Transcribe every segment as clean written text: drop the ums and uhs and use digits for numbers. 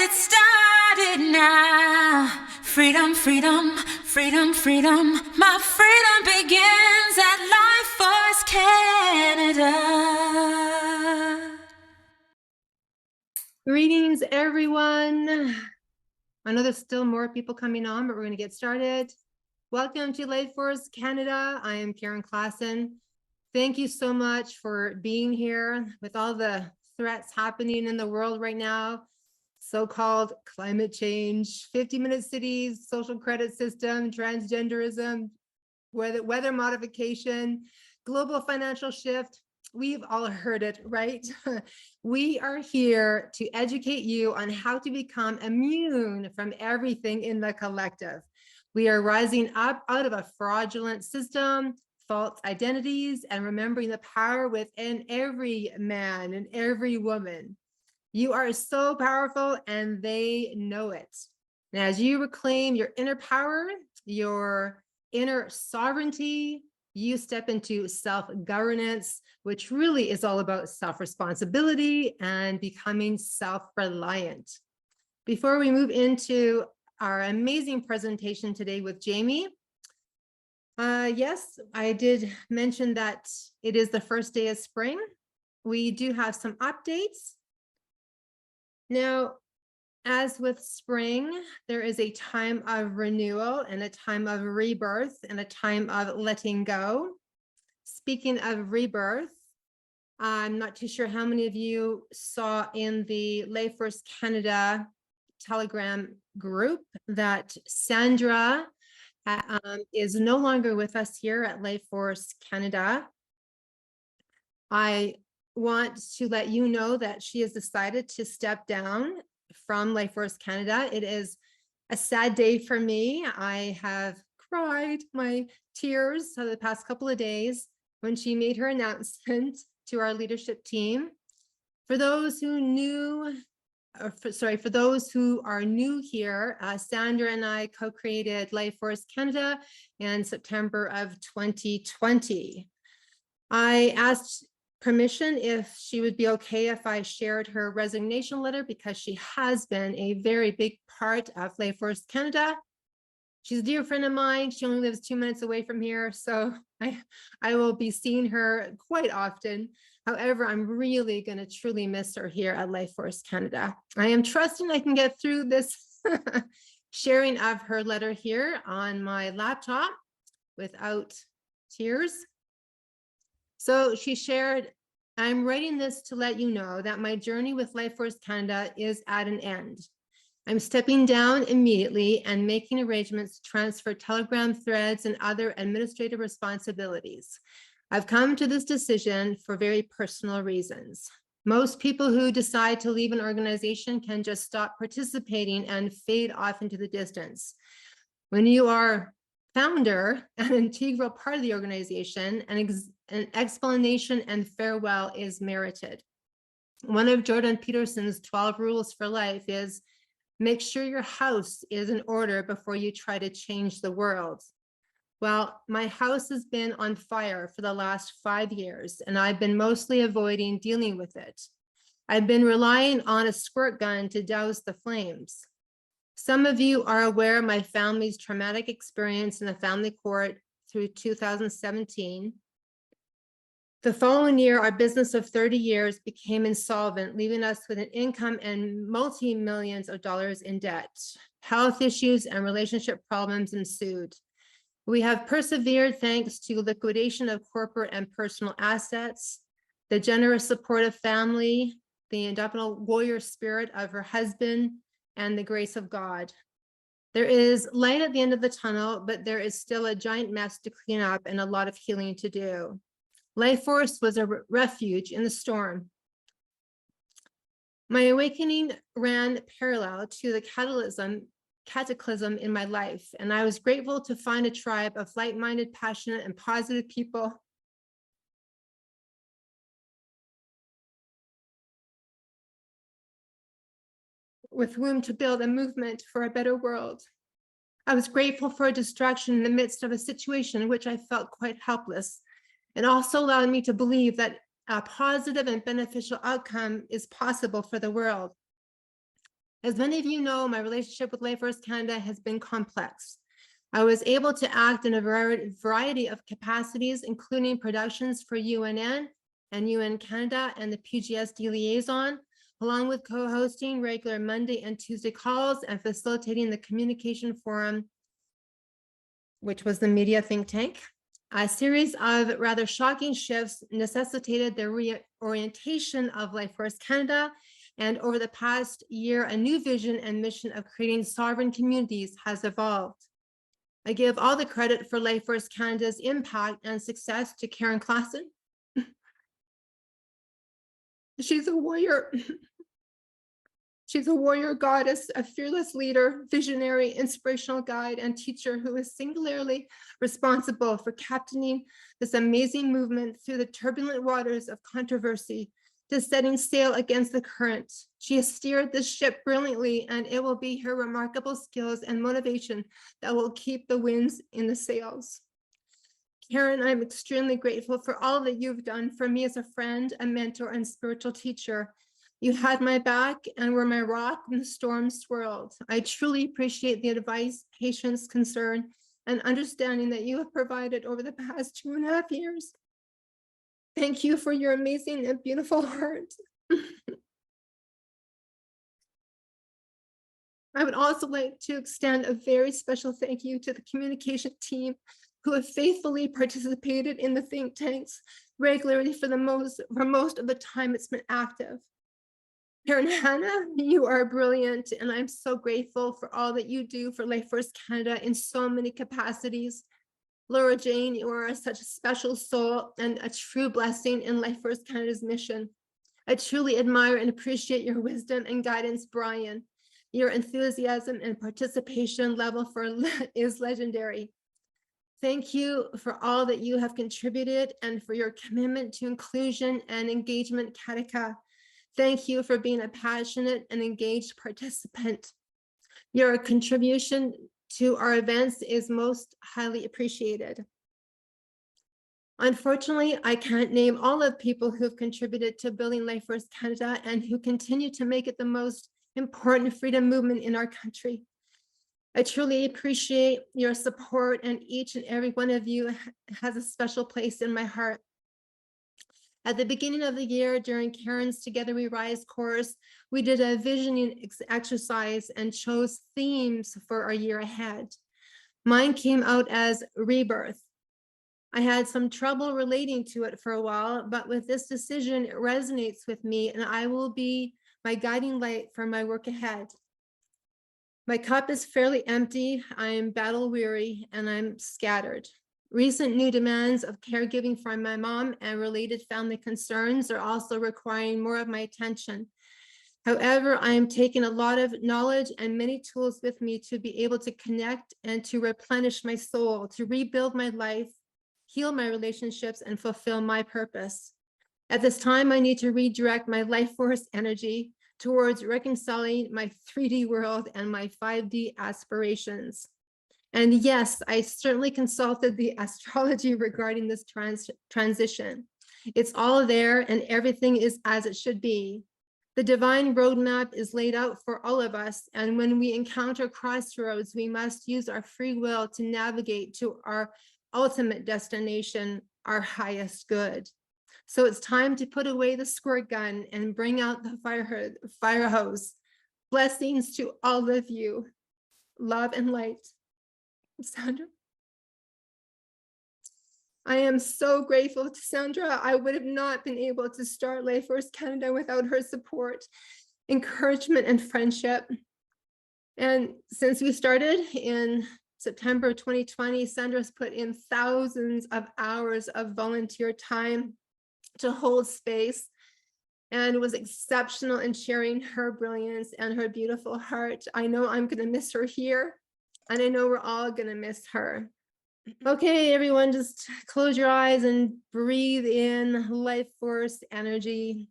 get started now. Freedom, freedom, freedom, freedom. My freedom begins at Life Force Canada. Greetings, everyone. I know there's still more people coming on, but we're going to get started. Welcome to Life Force Canada. I am Karen Klassen. Thank you so much for being here with all the threats happening in the world right now. So-called climate change, 50-minute cities, social credit system, transgenderism, weather modification, global financial shift. We've all heard it, right? We are here to educate you on how to become immune from everything in the collective. We are rising up out of a fraudulent system, false identities, and remembering the power within every man and every woman. You are so powerful and they know it. And as you reclaim your inner power, your inner sovereignty, you step into self-governance, which really is all about self-responsibility and becoming self-reliant. Before we move into our amazing presentation today with Jaymie, yes, I did mention that it is the first day of spring. We do have some updates. Now, as with spring, there is a time of renewal and a time of rebirth and a time of letting go. Speaking of rebirth, I'm not too sure how many of you saw in the Life Force Canada Telegram group that Sandra is no longer with us here at Life Force Canada. I want to let you know that she has decided to step down from Life Force Canada. It is a sad day for me. I have cried my tears for the past couple of days when she made her announcement to our leadership team. For those who for those who are new here, Sandra and I co-created Life Force Canada in September of 2020. I asked permission if she would be okay if I shared her resignation letter, because she has been a very big part of Life Force Canada. She's a dear friend of mine. She only lives 2 minutes away from here, so I will be seeing her quite often. However, I'm really going to truly miss her here at Life Force Canada. I am trusting I can get through this sharing of her letter here on my laptop without tears. So she shared, I'm writing this to let you know that my journey with Life Force Canada is at an end. I'm stepping down immediately and making arrangements to transfer Telegram threads and other administrative responsibilities. I've come to this decision for very personal reasons. Most people who decide to leave an organization can just stop participating and fade off into the distance. When you are founder, an integral part of the organization, an explanation and farewell is merited. One of Jordan Peterson's 12 rules for life is make sure your house is in order before you try to change the world. Well, my house has been on fire for the last 5 years, and I've been mostly avoiding dealing with it. I've been relying on a squirt gun to douse the flames. Some of you are aware of my family's traumatic experience in the family court through 2017. The following year, our business of 30 years became insolvent, leaving us with an income and multi-millions of dollars in debt. Health issues and relationship problems ensued. We have persevered thanks to liquidation of corporate and personal assets, the generous support of family, the indomitable warrior spirit of her husband, and the grace of God. There is light at the end of the tunnel, but there is still a giant mess to clean up and a lot of healing to do. Life Force was a refuge in the storm. My awakening ran parallel to the cataclysm in my life, and I was grateful to find a tribe of like-minded, passionate, and positive people with whom to build a movement for a better world. I was grateful for a distraction in the midst of a situation in which I felt quite helpless, and also allowed me to believe that a positive and beneficial outcome is possible for the world. As many of you know, my relationship with Life Force Canada has been complex. I was able to act in a variety of capacities, including productions for UNN and UN Canada and the PGSD liaison, along with co-hosting regular Monday and Tuesday calls and facilitating the communication forum, which was the media think tank. A series of rather shocking shifts necessitated the reorientation of Life Force Canada. And over the past year, a new vision and mission of creating sovereign communities has evolved. I give all the credit for Life Force Canada's impact and success to Karen Klassen. She's a warrior. She's a warrior goddess, a fearless leader, visionary, inspirational guide, and teacher who is singularly responsible for captaining this amazing movement through the turbulent waters of controversy to setting sail against the current. She has steered this ship brilliantly, and it will be her remarkable skills and motivation that will keep the winds in the sails. Karen, I'm extremely grateful for all that you've done for me as a friend, a mentor, and spiritual teacher. You had my back and were my rock when the storm swirled. I truly appreciate the advice, patience, concern, and understanding that you have provided over the past 2.5 years. Thank you for your amazing and beautiful heart. I would also like to extend a very special thank you to the communication team who have faithfully participated in the think tanks regularly for most of the time it's been active. Karen Hannah, you are brilliant, and I'm so grateful for all that you do for Life Force Canada in so many capacities. Laura Jane, you are such a special soul and a true blessing in Life Force Canada's mission. I truly admire and appreciate your wisdom and guidance, Brian. Your enthusiasm and participation level is legendary. Thank you for all that you have contributed and for your commitment to inclusion and engagement, Katika. Thank you for being a passionate and engaged participant. Your contribution to our events is most highly appreciated. Unfortunately, I can't name all of the people who have contributed to building Life Force Canada and who continue to make it the most important freedom movement in our country. I truly appreciate your support, and each and every one of you has a special place in my heart. At the beginning of the year, during Karen's Together We Rise course, we did a visioning exercise and chose themes for our year ahead. Mine came out as rebirth. I had some trouble relating to it for a while, but with this decision, it resonates with me, and I will be my guiding light for my work ahead. My cup is fairly empty, I am battle weary, and I'm scattered. Recent new demands of caregiving for my mom and related family concerns are also requiring more of my attention. However, I am taking a lot of knowledge and many tools with me to be able to connect and to replenish my soul, to rebuild my life, heal my relationships, and fulfill my purpose. At this time, I need to redirect my life force energy towards reconciling my 3D world and my 5D aspirations. And yes, I certainly consulted the astrology regarding this transition. It's all there and everything is as it should be. The divine roadmap is laid out for all of us. And when we encounter crossroads, we must use our free will to navigate to our ultimate destination, our highest good. So it's time to put away the squirt gun and bring out the fire hose. Blessings to all of you. Love and light. Sandra. I am so grateful to Sandra. I would have not been able to start Life Force Canada without her support, encouragement, and friendship. And since we started in September 2020, Sandra's put in thousands of hours of volunteer time to hold space and was exceptional in sharing her brilliance and her beautiful heart. I know I'm going to miss her here, and I know we're all going to miss her. Okay, everyone, just close your eyes and breathe in life force energy.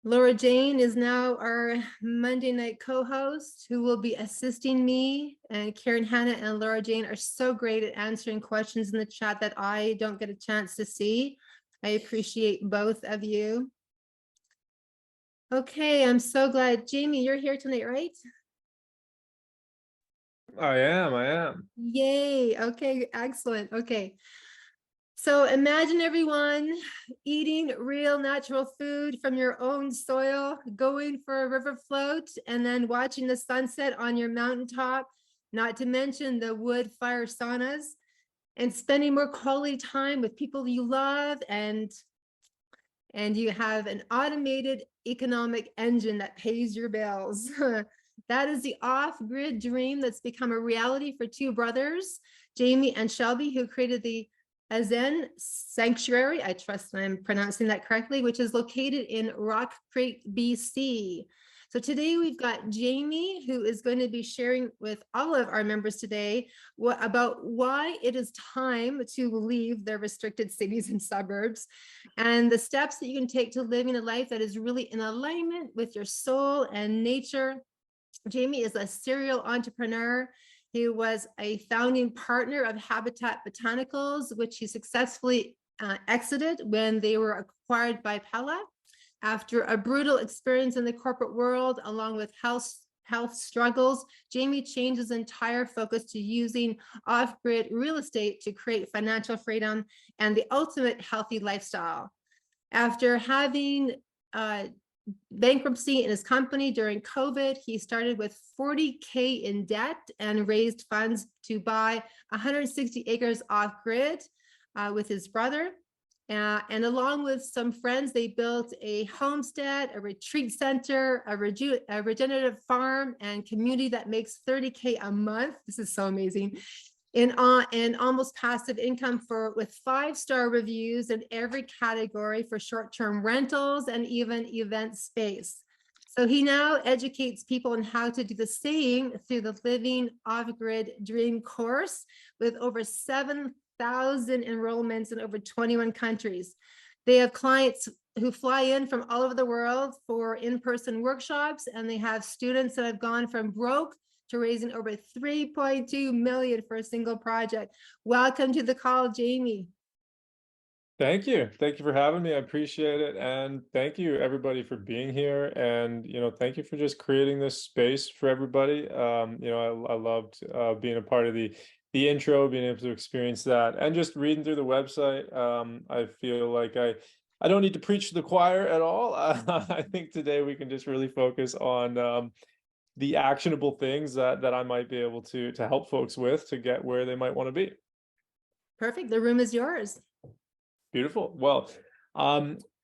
Laura Jane is now our Monday night co-host who will be assisting me, and Karen Hannah and Laura Jane are so great at answering questions in the chat that I don't get a chance to see. I appreciate both of you. Okay, I'm so glad. Jaymie, you're here tonight, right? I am. Yay. Okay, excellent. Okay. So imagine everyone eating real natural food from your own soil, going for a river float, and then watching the sunset on your mountaintop, not to mention the wood fire saunas, and spending more quality time with people you love, and you have an automated economic engine that pays your bills. That is the off-grid dream that's become a reality for two brothers, Jaymie and Shelby, who created the Zen Sanctuary, I trust I'm pronouncing that correctly, which is located in Rock Creek, BC. So today we've got Jaymie, who is going to be sharing with all of our members today about why it is time to leave their restricted cities and suburbs, and the steps that you can take to living a life that is really in alignment with your soul and nature. Jaymie is a serial entrepreneur. He was a founding partner of Habitat Botanicals, which he successfully exited when they were acquired by Pella. After a brutal experience in the corporate world, along with health struggles, Jaymie changed his entire focus to using off-grid real estate to create financial freedom and the ultimate healthy lifestyle. After having bankruptcy in his company during COVID, he started with 40K in debt and raised funds to buy 160 acres off grid with his brother. And along with some friends, they built a homestead, a retreat center, a regenerative farm and community that makes 30K a month. This is so amazing. In almost passive income with 5-star reviews in every category for short-term rentals and even event space. So he now educates people on how to do the same through the Living Off-Grid Dream course with over 7,000 enrollments in over 21 countries. They have clients who fly in from all over the world for in-person workshops, and they have students that have gone from broke to raising over 3.2 million for a single project. Welcome to the call, Jaymie. Thank you. Thank you for having me. I appreciate it. And thank you everybody for being here. And, thank you for just creating this space for everybody. I loved being a part of the intro, being able to experience that and just reading through the website. I feel like I don't need to preach to the choir at all. I think today we can just really focus on the actionable things that I might be able to help folks with to get where they might want to be. Perfect. The room is yours. Beautiful. Well,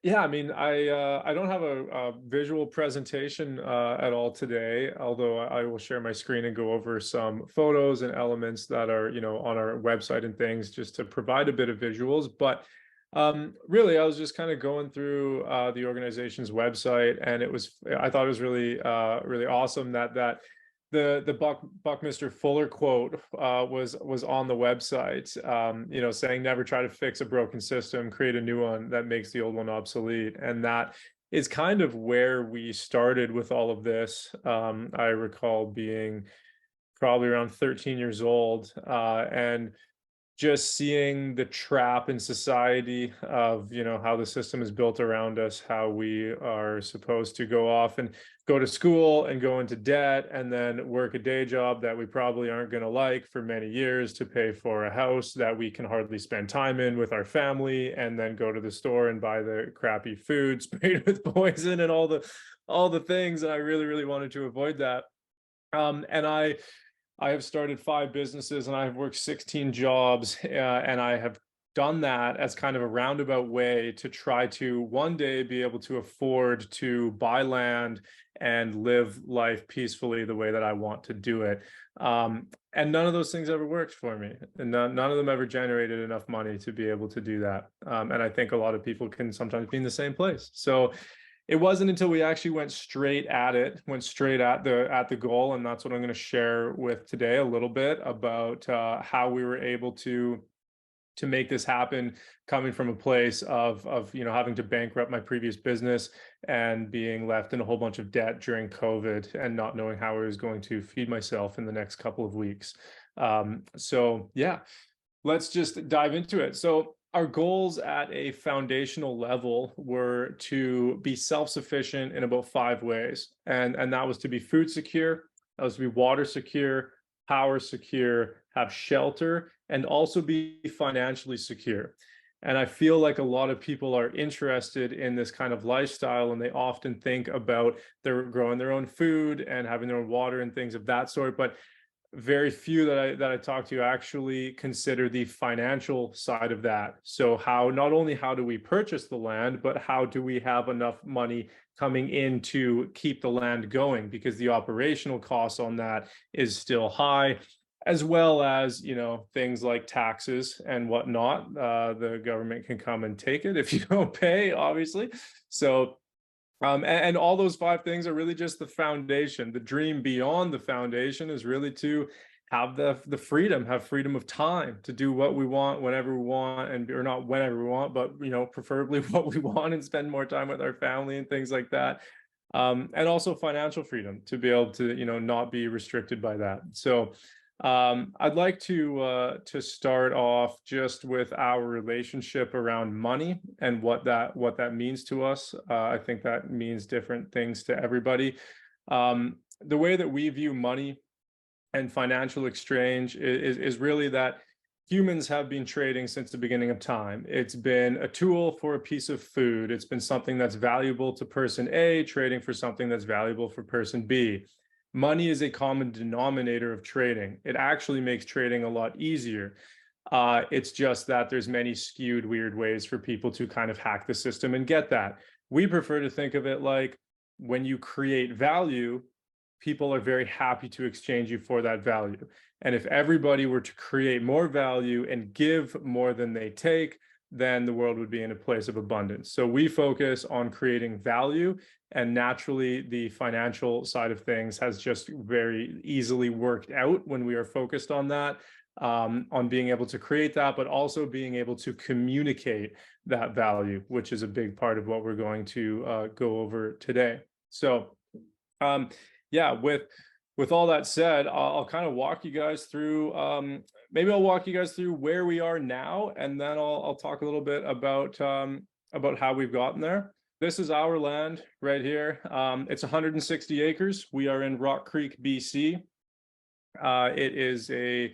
yeah, I mean, I don't have a visual presentation at all today, although I will share my screen and go over some photos and elements that are, on our website and things just to provide a bit of visuals. But really, I was just kind of going through the organization's website, and I thought it was really really awesome that the Buckminster Fuller quote was on the website, saying never try to fix a broken system, create a new one that makes the old one obsolete. And that is kind of where we started with all of this. I recall being probably around 13 years old, and just seeing the trap in society of how the system is built around us, how we are supposed to go off and go to school and go into debt and then work a day job that we probably aren't going to like for many years to pay for a house that we can hardly spend time in with our family, and then go to the store and buy the crappy food sprayed with poison and all the things. And I really really wanted to avoid that. And I have started 5 businesses and I have worked 16 jobs, and I have done that as kind of a roundabout way to try to one day be able to afford to buy land and live life peacefully the way that I want to do it. And none of those things ever worked for me, and none of them ever generated enough money to be able to do that. And I think a lot of people can sometimes be in the same place. So it wasn't until we actually went straight at the goal, and that's what I'm going to share with today a little bit about how we were able to make this happen, coming from a place of having to bankrupt my previous business and being left in a whole bunch of debt during COVID and not knowing how I was going to feed myself in the next couple of weeks. So yeah, let's just dive into it. So our goals at a foundational level were to be self-sufficient in about 5 ways. And that was to be food secure, that was to be water secure, power secure, have shelter, and also be financially secure. And I feel like a lot of people are interested in this kind of lifestyle, and they often think about their growing their own food and having their own water and things of that sort. But very few that I talk to actually consider the financial side of that. So how, not only how do we purchase the land, but how do we have enough money coming in to keep the land going? Because the operational costs on that is still high, as well as, you know, things like taxes and whatnot. The government can come and take it if you don't pay, obviously. So and all those 5 things are really just the foundation. The dream beyond the foundation is really to have the freedom, have freedom of time to do what we want whenever we want, and or not whenever we want, but you know, preferably what we want, and spend more time with our family and things like that. And also financial freedom to be able to, you know, not be restricted by that. So I'd like to start off just with our relationship around money and what that means to us. I think that means different things to everybody. The way that we view money and financial exchange is really that humans have been trading since the beginning of time. It's been a tool for a piece of food. It's been something that's valuable to person A, trading for something that's valuable for person B. Money is a common denominator of trading. It actually makes trading a lot easier. It's just that there's many skewed, weird ways for people to kind of hack the system and get that. We prefer to think of it like when you create value, people are very happy to exchange you for that value. And if everybody were to create more value and give more than they take, then the world would be in a place of abundance. So we focus on creating value, and naturally the financial side of things has just very easily worked out when we are focused on that, on being able to create that, but also being able to communicate that value, which is a big part of what we're going to go over today. So yeah, with all that said, I'll kind of walk you guys through, maybe I'll walk you guys through where we are now, and then I'll talk a little bit about how we've gotten there. This is our land right here. It's 160 acres. We are in Rock Creek, BC. It is a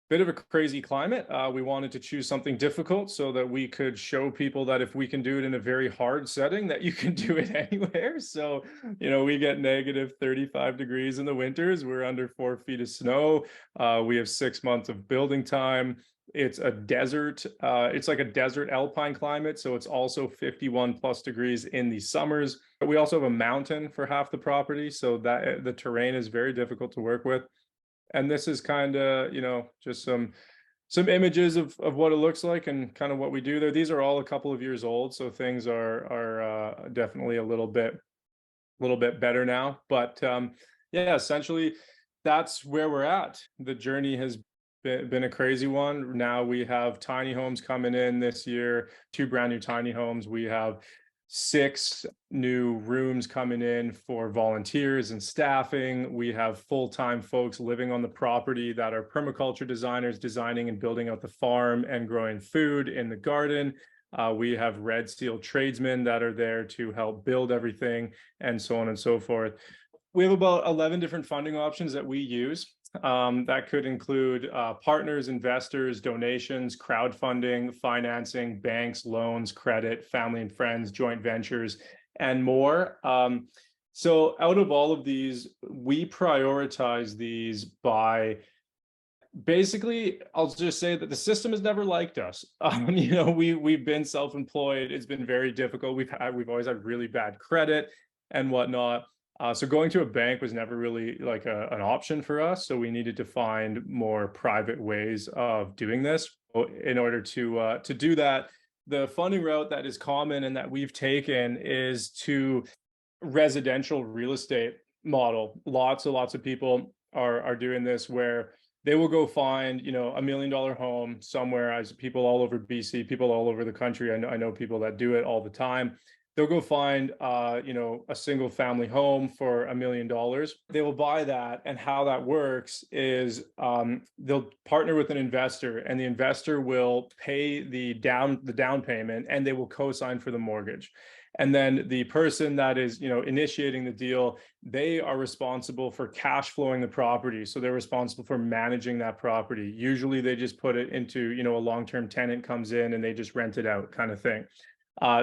bit of a crazy climate. We wanted to choose something difficult so that we could show people that if we can do it in a very hard setting, that you can do it anywhere. So, you know, we get negative 35 degrees in the winters. We're under 4 feet of snow. We have 6 months of building time. It's a desert. It's like a desert alpine climate. So it's also 51 plus degrees in the summers. But we also have a mountain for half the property. So that the terrain is very difficult to work with. And this is kind of, you know, just some images of what it looks like and kind of what we do there. These are all a couple of years old, so things are definitely a little bit better now. But yeah, essentially that's where we're at. The journey has been a crazy one. Now we have tiny homes coming in this year, 2 brand new tiny homes. We have 6 new rooms coming in for volunteers and staffing. We have full-time folks living on the property that are permaculture designers, designing and building out the farm and growing food in the garden. We have Red Seal tradesmen that are there to help build everything, and so on and so forth. We have about 11 different funding options that we use. That could include partners, investors, donations, crowdfunding, financing, banks, loans, credit, family and friends, joint ventures, and more. So out of all of these, we prioritize these by basically, I'll just say that the system has never liked us. You know, we've been self-employed. It's been very difficult. We've always had really bad credit and whatnot. So going to a bank was never really like an option for us. So we needed to find more private ways of doing this. In order to do that, the funding route that is common and that we've taken is to residential real estate model. Lots of people are doing this, where they will go find, you know, $1 million home somewhere. As people all over BC, people all over the country, I know people that do it all the time. they'll go find, a single family home for $1 million. They will buy that. And how that works is they'll partner with an investor, and the investor will pay the down payment, and they will co-sign for the mortgage. And then the person that is, initiating the deal, they are responsible for cash flowing the property. So they're responsible for managing that property. Usually they just put it into, a long-term tenant comes in and they just rent it out, kind of thing.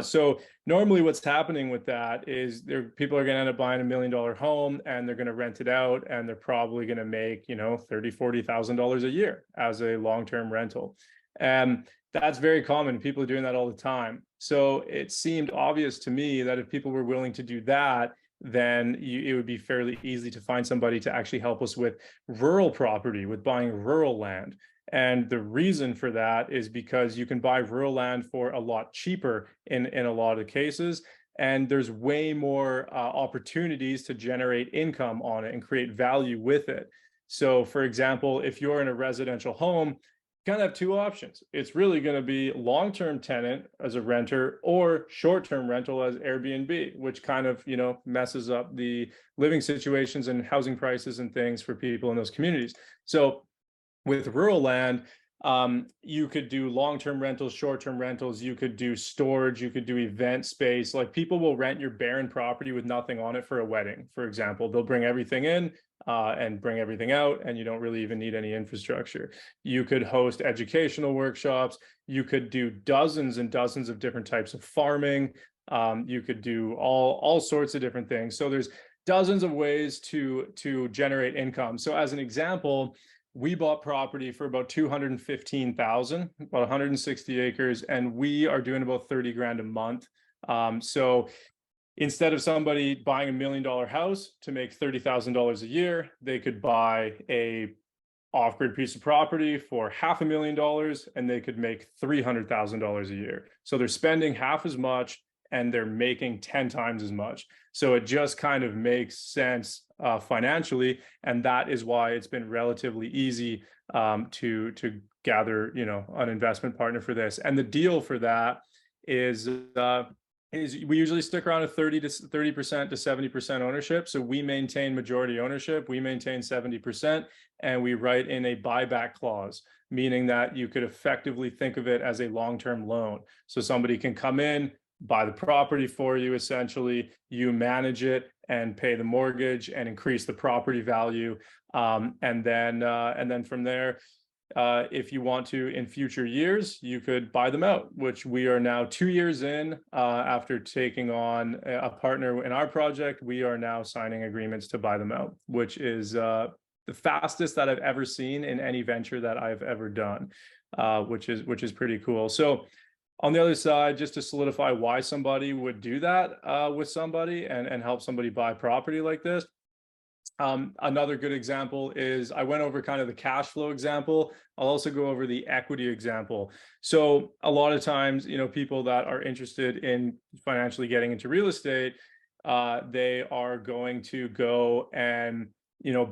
So normally what's happening with that is people are going to end up buying $1 million home, and they're going to rent it out, and they're probably going to make, $30,000-$40,000 a year as a long-term rental. And that's very common. People are doing that all the time. So it seemed obvious to me that if people were willing to do that, then it would be fairly easy to find somebody to actually help us with rural property, with buying rural land. And the reason for that is because you can buy rural land for a lot cheaper in a lot of cases. And there's way more opportunities to generate income on it and create value with it. So for example, if you're in a residential home, you kind of have two options. It's really going to be long-term tenant as a renter, or short-term rental as Airbnb, which kind of, messes up the living situations and housing prices and things for people in those communities. So with rural land, you could do long-term rentals, short-term rentals, you could do storage, you could do event space. Like, people will rent your barren property with nothing on it for a wedding, for example. They'll bring everything in and bring everything out, and you don't really even need any infrastructure. You could host educational workshops. You could do dozens and dozens of different types of farming. You could do all sorts of different things. So there's dozens of ways to generate income. So as an example, we bought property for about 215,000, about 160 acres, and we are doing about 30 grand a month. So instead of somebody buying $1 million house to make $30,000 a year, they could buy a off-grid piece of property for $500,000, and they could make $300,000 a year. So they're spending half as much, and they're making 10 times as much. So it just kind of makes sense financially, and that is why it's been relatively easy to gather, an investment partner for this. And the deal for that is we usually stick around a 30% to 70% ownership. So we maintain majority ownership, we maintain 70%, and we write in a buyback clause, meaning that you could effectively think of it as a long-term loan. So somebody can come in, buy the property for you, essentially, you manage it and pay the mortgage and increase the property value. And then from there, if you want to, in future years, you could buy them out, which we are now 2 years in. After taking on a partner in our project, we are now signing agreements to buy them out, which is the fastest that I've ever seen in any venture that I've ever done, which is pretty cool. So on the other side, just to solidify why somebody would do that with somebody and help somebody buy property like this. Another good example is, I went over kind of the cash flow example. I'll also go over the equity example. So a lot of times, people that are interested in financially getting into real estate, they are going to go and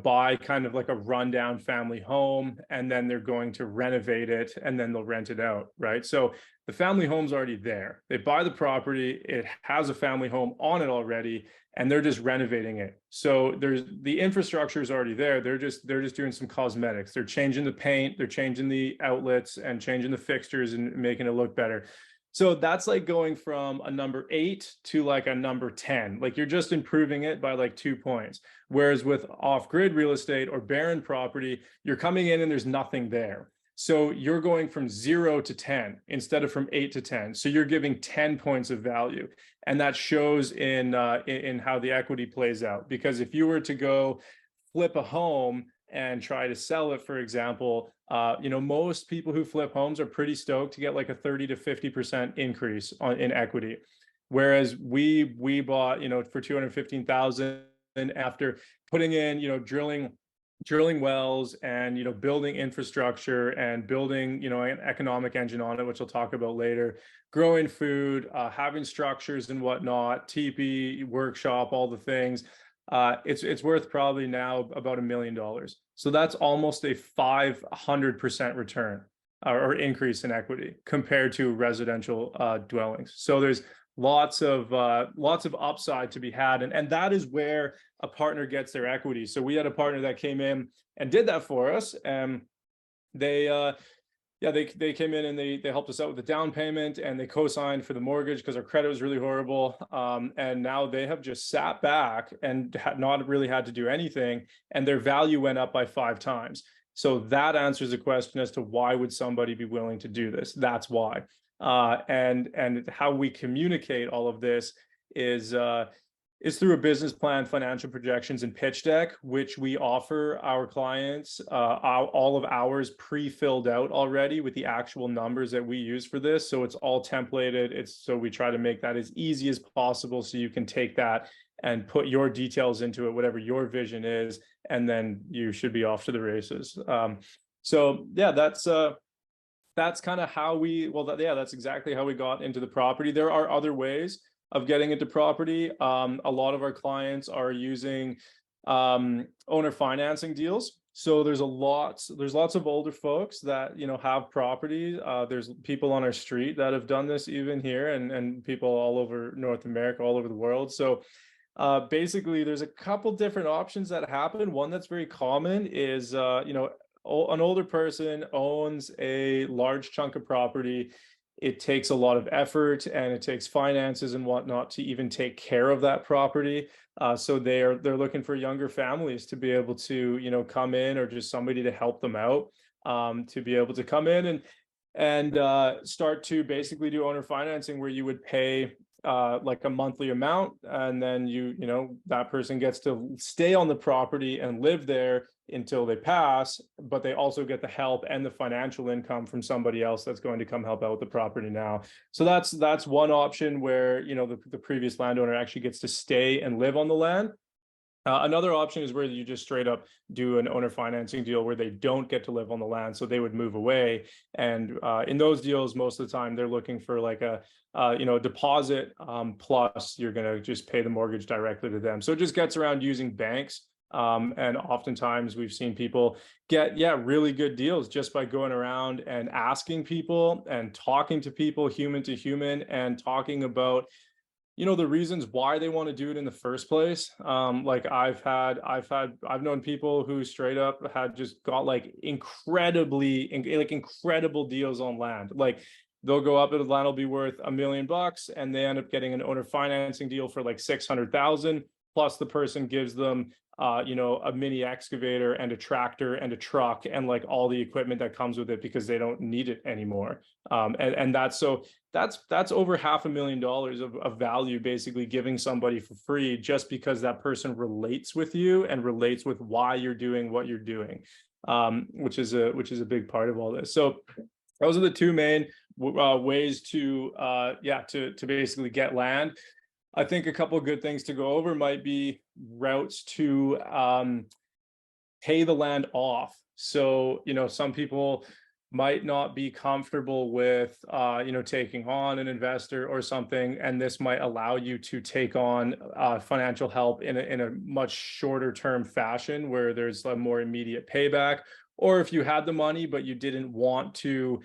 buy kind of like a rundown family home, and then they're going to renovate it, and then they'll rent it out, right? So the family home's already there. They buy the property, it has a family home on it already, and they're just renovating it. So the infrastructure is already there. They're just doing some cosmetics. They're changing the paint, they're changing the outlets and changing the fixtures and making it look better. So that's like going from a number 8 to like a number 10. Like, you're just improving it by like 2 points. Whereas with off-grid real estate or barren property, you're coming in and there's nothing there. So you're going from 0 to 10 instead of from 8 to 10. So you're giving 10 points of value. And that shows in how the equity plays out. Because if you were to go flip a home and try to sell it, for example, most people who flip homes are pretty stoked to get like a 30 to 50% increase in equity. Whereas we bought, for 215,000 after putting in, drilling wells and, building infrastructure and building, an economic engine on it, which I'll talk about later, growing food, having structures and whatnot, teepee, workshop, all the things. It's worth probably now about $1 million. So that's almost a 500% return or increase in equity compared to residential dwellings. So there's lots of upside to be had. And that is where a partner gets their equity. So we had a partner that came in and did that for us. And they they came in and they helped us out with the down payment, and they co-signed for the mortgage because our credit was really horrible. And now they have just sat back and not really had to do anything, and their value went up by 5 times. So that answers the question as to why would somebody be willing to do this? That's why. And how we communicate all of this is through a business plan, financial projections, and pitch deck, which we offer our clients, all of ours pre-filled out already with the actual numbers that we use for this. So it's all templated. So we try to make that as easy as possible so you can take that and put your details into it, whatever your vision is, and then you should be off to the races. So yeah, that's kind of how that's exactly how we got into the property. There are other ways of getting into property. A lot of our clients are using owner financing deals. So there's lots of older folks that, you know, have property. There's people on our street that have done this even here, and people all over North America, all over the world. So basically there's a couple different options that happen. One that's very common is, you know, an older person owns a large chunk of property. It takes a lot of effort and it takes finances and whatnot to even take care of that property. So they're looking for younger families to be able to, you know, come in, or just somebody to help them out, to be able to come in and start to basically do owner financing, where you would pay like a monthly amount, and then you know, that person gets to stay on the property and live there until they pass, but they also get the help and the financial income from somebody else that's going to come help out with the property now. So that's one option, where, you know, the previous landowner actually gets to stay and live on the land. Another option is where you just straight up do an owner financing deal where they don't get to live on the land, so they would move away. And in those deals, most of the time they're looking for like a you know, deposit, plus you're going to just pay the mortgage directly to them. So it just gets around using banks. And oftentimes we've seen people get, really good deals just by going around and asking people and talking to people human to human, and talking about, you know, the reasons why they want to do it in the first place. Like I've known people who straight up had just got like incredible deals on land. Like they'll go up, and the land will be worth $1 million, and they end up getting an owner financing deal for like 600,000, plus the person gives them you know, a mini excavator and a tractor and a truck and like all the equipment that comes with it, because they don't need it anymore. And that's over $500,000 of value, basically giving somebody for free, just because that person relates with you and relates with why you're doing what you're doing, which is a big part of all this. So those are the two main ways to basically get land. I think a couple of good things to go over might be routes to pay the land off. So, you know, some people might not be comfortable with, you know, taking on an investor or something, and this might allow you to take on financial help in a much shorter term fashion, where there's a more immediate payback. Or if you had the money, but you didn't want to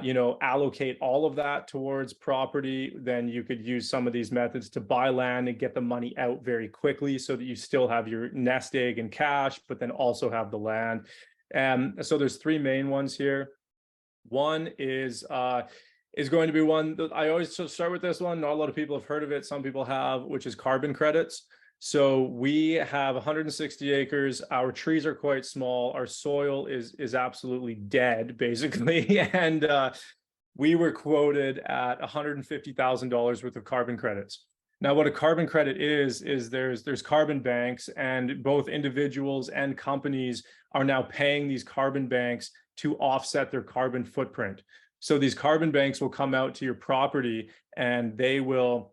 you know, allocate all of that towards property, then you could use some of these methods to buy land and get the money out very quickly, so that you still have your nest egg in cash, but then also have the land. And so there's 3 main ones here. One is going to be one that I always start with. This one, not a lot of people have heard of it. Some people have, which is carbon credits. So we have 160 acres. Our trees are quite small. Our soil is absolutely dead, basically. And we were quoted at $150,000 worth of carbon credits. Now, what a carbon credit is there's carbon banks, and both individuals and companies are now paying these carbon banks to offset their carbon footprint. So these carbon banks will come out to your property, and they will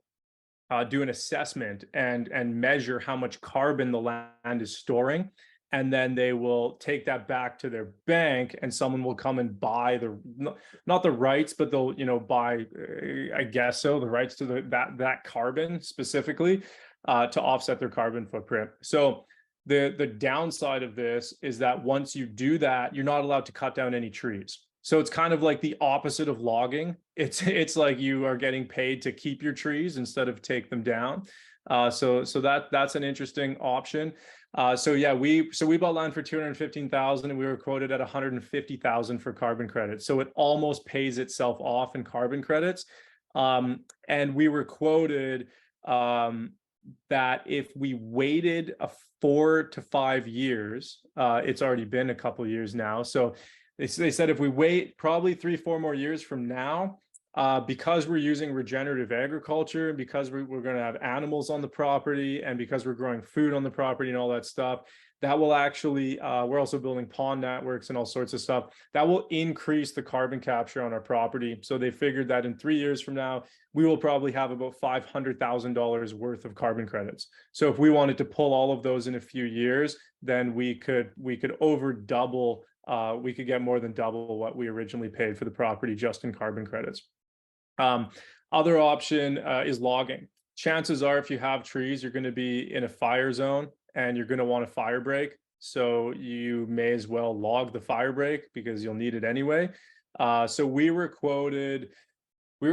do an assessment and measure how much carbon the land is storing. And then they will take that back to their bank, and someone will come and buy not the rights, but they'll, you know, buy, I guess so, the rights to that carbon specifically to offset their carbon footprint. So the downside of this is that once you do that, you're not allowed to cut down any trees. So it's kind of like the opposite of logging. It's like you are getting paid to keep your trees instead of take them down. So that's an interesting option. So yeah, we bought land for 215,000 and we were quoted at 150,000 for carbon credits. So it almost pays itself off in carbon credits. And we were quoted that if we waited 4 to 5 years, it's already been a couple of years now. So they said if we wait probably 3-4 more years from now, because we're using regenerative agriculture, and because we're going to have animals on the property, and because we're growing food on the property and all that stuff, that will actually, we're also building pond networks and all sorts of stuff that will increase the carbon capture on our property. So they figured that in 3 years from now, we will probably have about $500,000 worth of carbon credits. So if we wanted to pull all of those in a few years, then we could over double, we could get more than double what we originally paid for the property just in carbon credits. Other option is logging. Chances are, if you have trees, you're going to be in a fire zone and you're going to want a fire break. So you may as well log the fire break because you'll need it anyway. So we were quoted, what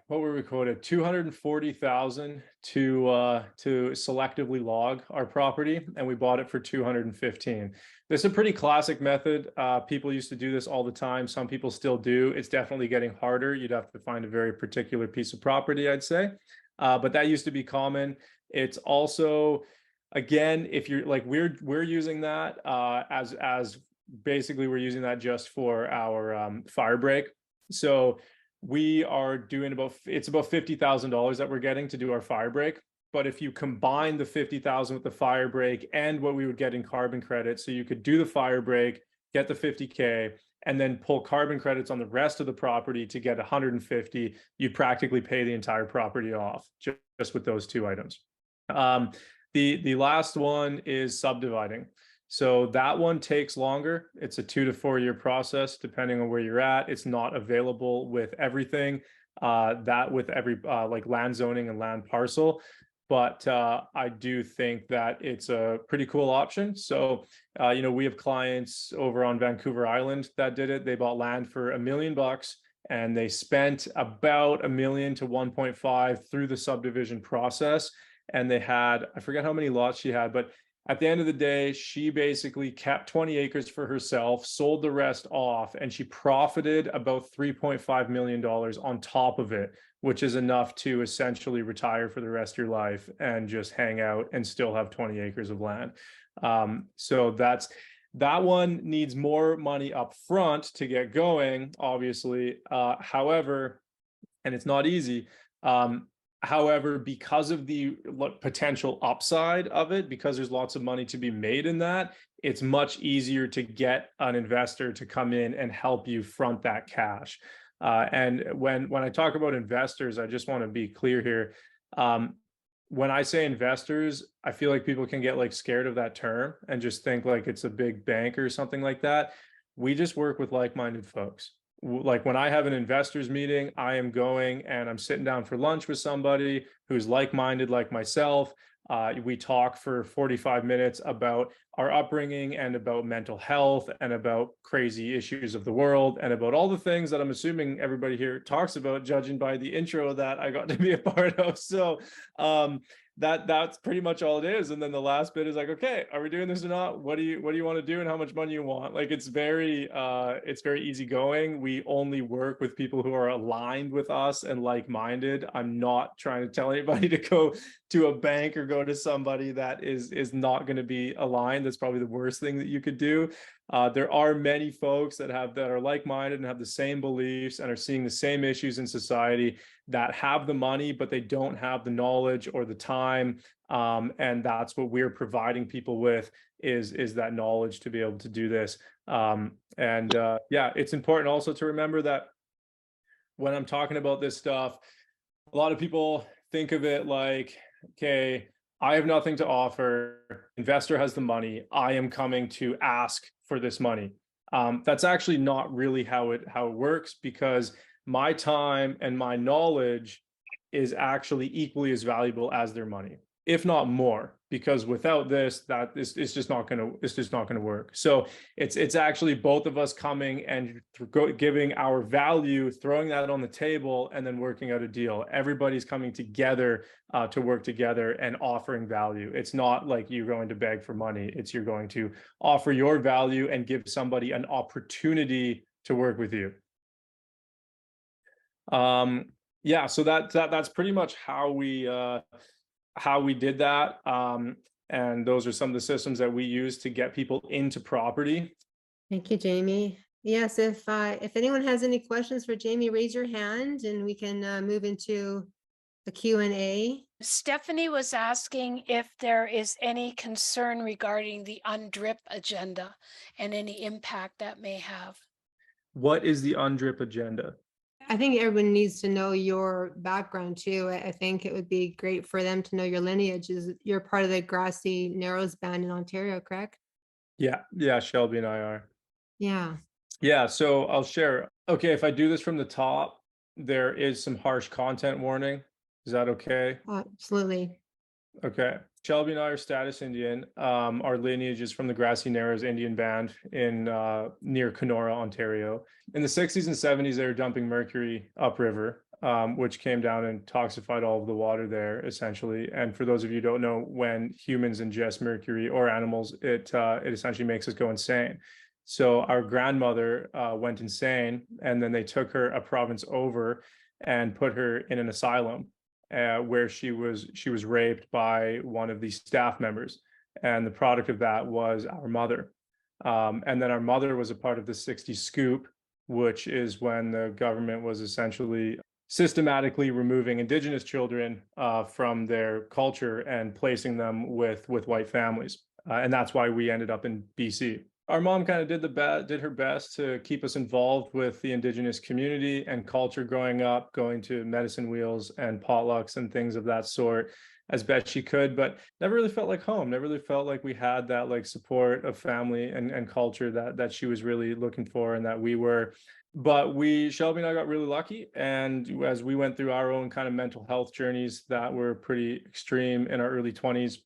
were we quoted? 240,000 to selectively log our property, and we bought it for 215. This is a pretty classic method. People used to do this all the time. Some people still do. It's definitely getting harder. You'd have to find a very particular piece of property, I'd say. But that used to be common. It's also, again, if you're like, we're using that as basically we're using that just for our fire break. So we are doing it's about $50,000 that we're getting to do our fire break. But if you combine the 50,000 with the fire break and what we would get in carbon credits, so you could do the fire break, get the 50K, and then pull carbon credits on the rest of the property to get 150, you'd practically pay the entire property off just with those two items. The last one is subdividing. So that one takes longer. It's a 2 to 4 year process, depending on where you're at. It's not available with everything, with every like land zoning and land parcel. But I do think that it's a pretty cool option. So, we have clients over on Vancouver Island that did it. They bought land for $1 million and they spent about $1 million to 1.5 through the subdivision process. And they had, I forget how many lots she had, but at the end of the day, she basically kept 20 acres for herself, sold the rest off, and she profited about $3.5 million on top of it, which is enough to essentially retire for the rest of your life and just hang out and still have 20 acres of land. So that one needs more money up front to get going, obviously. However, and it's not easy. However, because of the potential upside of it, because there's lots of money to be made in that, it's much easier to get an investor to come in and help you front that cash. And when I talk about investors, I just want to be clear here. When I say investors, I feel like people can get like scared of that term and just think like it's a big bank or something like that. We just work with like-minded folks. Like when I have an investors meeting, I am going and I'm sitting down for lunch with somebody who's like-minded like myself. We talk for 45 minutes about our upbringing and about mental health and about crazy issues of the world and about all the things that I'm assuming everybody here talks about, judging by the intro that I got to be a part of. So that's pretty much all it is. And then the last bit is like, okay, are we doing this or not? What do you want to do and how much money you want? Like it's very easygoing. We only work with people who are aligned with us and like-minded. I'm not trying to tell anybody to go to a bank or go to somebody that is not going to be aligned. That's probably the worst thing that you could do. There are many folks that are like-minded and have the same beliefs and are seeing the same issues in society that have the money, but they don't have the knowledge or the time. And that's what we're providing people with is that knowledge to be able to do this. Yeah, it's important also to remember that when I'm talking about this stuff, a lot of people think of it like, okay, I have nothing to offer. Investor has the money. I am coming to ask for this money. That's actually not really how it works, because my time and my knowledge is actually equally as valuable as their money. if not more, because without this, it's just not gonna work. So it's actually both of us coming and giving our value, throwing that on the table, and then working out a deal. Everybody's coming together to work together and offering value. It's not like you're going to beg for money. It's you're going to offer your value and give somebody an opportunity to work with you. Yeah, so that's pretty much how we did that. And those are some of the systems that we use to get people into property. Thank you, Jaymie. Yes, if anyone has any questions for Jaymie, raise your hand and we can move into the Q&A. Stephanie was asking if there is any concern regarding the Undrip agenda and any impact that may have. What is the Undrip agenda? I think everyone needs to know your background too. I think it would be great for them to know your lineage. You're part of the Grassy Narrows band in Ontario, correct? Yeah, Shelby and I are. Yeah. Yeah, so I'll share. Okay, if I do this from the top, there is some harsh content warning. Is that okay? Absolutely. Okay. Shelby and I are status Indian. Our lineage is from the Grassy Narrows Indian Band in near Kenora, Ontario. In the 60s and 70s, they were dumping mercury upriver, which came down and toxified all of the water there, essentially. And for those of you who don't know, when humans ingest mercury or animals, it essentially makes us go insane. So our grandmother went insane, and then they took her a province over and put her in an asylum. Where she was raped by one of the staff members, and the product of that was our mother. And then our mother was a part of the 60s scoop, which is when the government was essentially systematically removing Indigenous children from their culture and placing them with white families. And that's why we ended up in BC. Our mom kind of did her best to keep us involved with the Indigenous community and culture growing up, going to medicine wheels and potlucks and things of that sort as best she could, but never really felt like home, never really felt like we had that like support of family and culture that she was really looking for and that we were. But Shelby and I got really lucky. And as we went through our own kind of mental health journeys that were pretty extreme in our early 20s,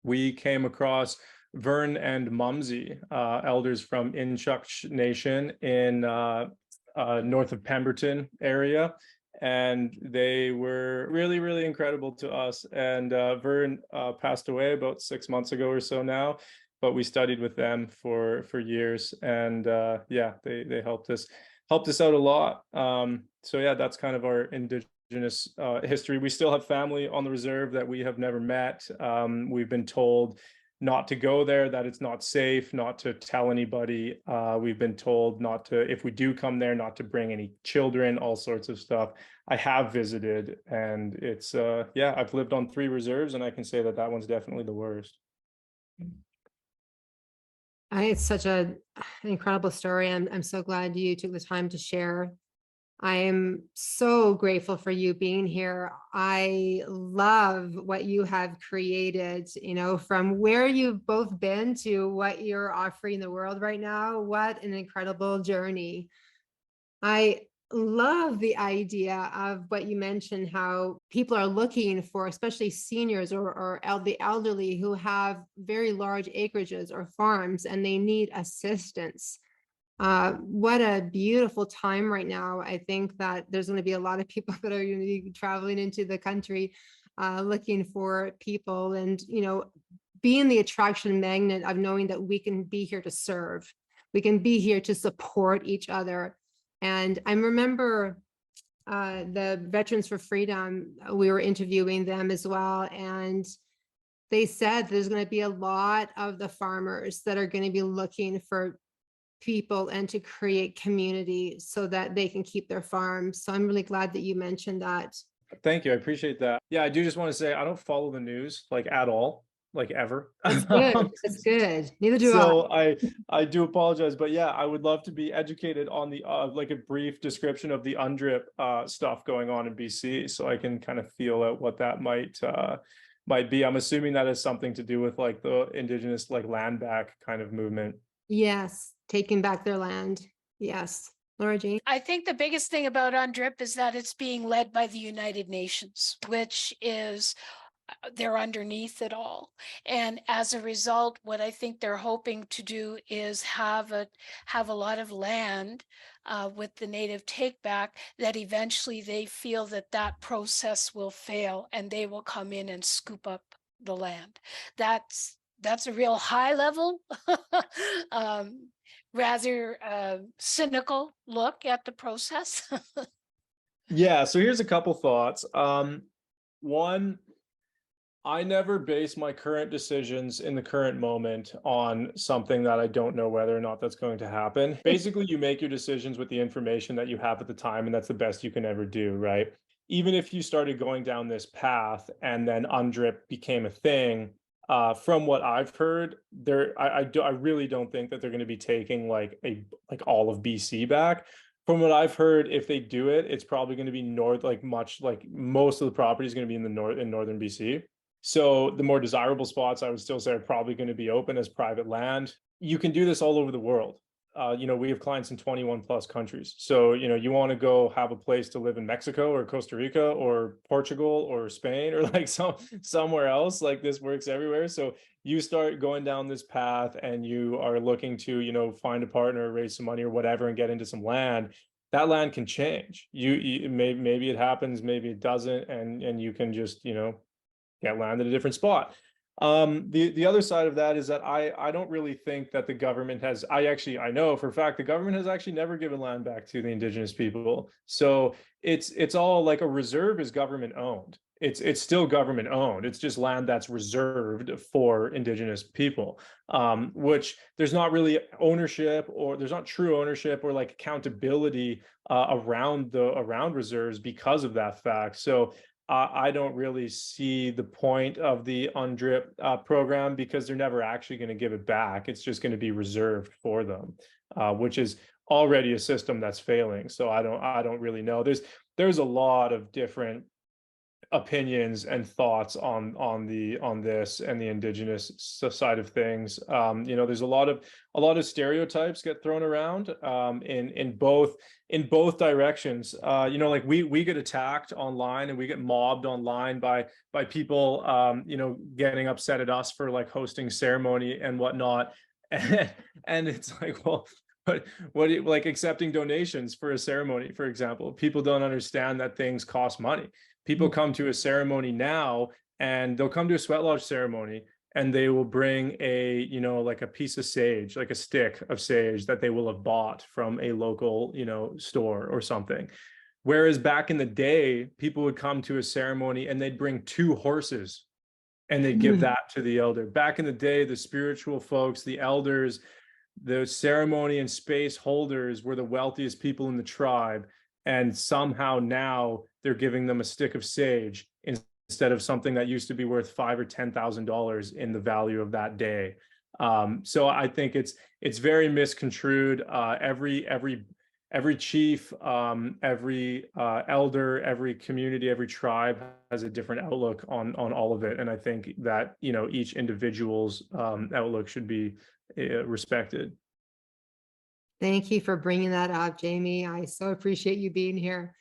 we came across Vern and Mumsy, elders from Inchuk Nation in north of Pemberton area. And they were really, really incredible to us. And Vern passed away about 6 months ago or so now, but we studied with them for years. And yeah, they helped us out a lot. So yeah, that's kind of our Indigenous history. We still have family on the reserve that we have never met. We've been told not to go there, that it's not safe, not to tell anybody. We've been told not to, if we do come there, not to bring any children, all sorts of stuff. I have visited, and it's, yeah, I've lived on 3 reserves, and I can say that one's definitely the worst. It's such an incredible story. I'm so glad you took the time to share. I am so grateful for you being here. I love what you have created, from where you've both been to what you're offering the world right now. What an incredible journey. I love the idea of what you mentioned, how people are looking for, especially seniors or the elderly who have very large acreages or farms, and they need assistance. What a beautiful time right now. I think that there's going to be a lot of people that are going to be traveling into the country looking for people, and being the attraction magnet of knowing that we can be here to serve, we can be here to support each other. And I remember the Veterans for Freedom, we were interviewing them as well, and they said there's going to be a lot of the farmers that are going to be looking for people and to create community so that they can keep their farms. So I'm really glad that you mentioned that. Thank you. I appreciate that. Yeah, I do just want to say I don't follow the news like at all, like ever. That's good. That's good. Neither do So I do apologize, but yeah, I would love to be educated on the like a brief description of the Undrip stuff going on in BC, so I can kind of feel out what that might be. I'm assuming that has something to do with like the Indigenous like land back kind of movement. Yes, taking back their land. Yes. Laura Jane? I think the biggest thing about Undrip is that it's being led by the United Nations, which is they're underneath it all. And as a result, what I think they're hoping to do is have a lot of land with the native take back, that eventually they feel that that process will fail and they will come in and scoop up the land. That's a real high level, rather cynical look at the process. Yeah, so here's a couple thoughts. One, I never base my current decisions in the current moment on something that I don't know whether or not that's going to happen. Basically, you make your decisions with the information that you have at the time, and that's the best you can ever do, right? Even if you started going down this path and then Undrip became a thing, from what I've heard, I really don't think that they're going to be taking like all of BC back. From what I've heard, if they do it, it's probably going to be most of the property is going to be in northern BC. So the more desirable spots, I would still say, are probably going to be open as private land. You can do this all over the world. We have clients in 21 plus countries. So, you want to go have a place to live in Mexico or Costa Rica or Portugal or Spain or like somewhere else, like this works everywhere. So you start going down this path and you are looking to, find a partner, raise some money or whatever, and get into some land. That land can change. Maybe it happens, maybe it doesn't. And you can just, get land at a different spot. The other side of that is that I don't really think that the government has, I know for a fact the government has actually never given land back to the Indigenous people. So it's all like a reserve is government owned. It's still government owned. It's just land that's reserved for Indigenous people, which there's not really ownership, or there's not true ownership or like accountability around reserves because of that fact. So I don't really see the point of the Undrip program, because they're never actually going to give it back. It's just going to be reserved for them, which is already a system that's failing. So I don't really know. There's a lot of different opinions and thoughts on this and the Indigenous side of things. There's a lot of stereotypes get thrown around in both directions. Like we get attacked online and we get mobbed online by people getting upset at us for like hosting ceremony and whatnot. And it's like, well, but like accepting donations for a ceremony, for example, people don't understand that things cost money. People come to a ceremony now and they'll come to a sweat lodge ceremony and they will bring like a piece of sage, like a stick of sage that they will have bought from a local, store or something. Whereas back in the day, people would come to a ceremony and they'd bring 2 horses and they'd give that to the elder. Back in the day, the spiritual folks, the elders, the ceremony and space holders were the wealthiest people in the tribe. And somehow now they're giving them a stick of sage instead of something that used to be worth $5,000 or $10,000 in the value of that day. So I think it's very misconstrued. Every chief, every elder, every community, every tribe has a different outlook on all of it. And I think that each individual's outlook should be respected. Thank you for bringing that up, Jaymie. I so appreciate you being here.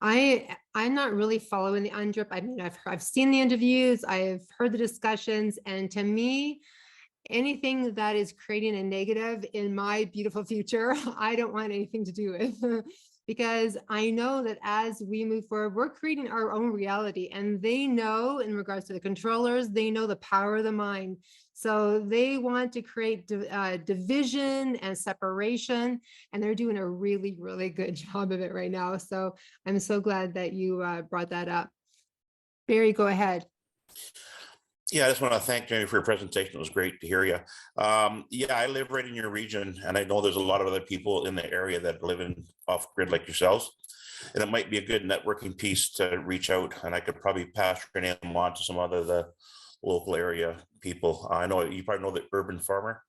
I'm not really following the Undrip. I mean, I've seen the interviews, I've heard the discussions, and to me, anything that is creating a negative in my beautiful future, I don't want anything to do with. Because I know that as we move forward, we're creating our own reality, and they know, in regards to the controllers, they know the power of the mind. So they want to create division and separation, and they're doing a really, really good job of it right now. So I'm so glad that you brought that up. Barry, go ahead. Yeah, I just want to thank Jaymie for your presentation. It was great to hear you. Yeah, I live right in your region, and I know there's a lot of other people in the area that live in off grid like yourselves. And it might be a good networking piece to reach out, and I could probably pass your name on to some other the local area people. I know you probably know the urban farmer.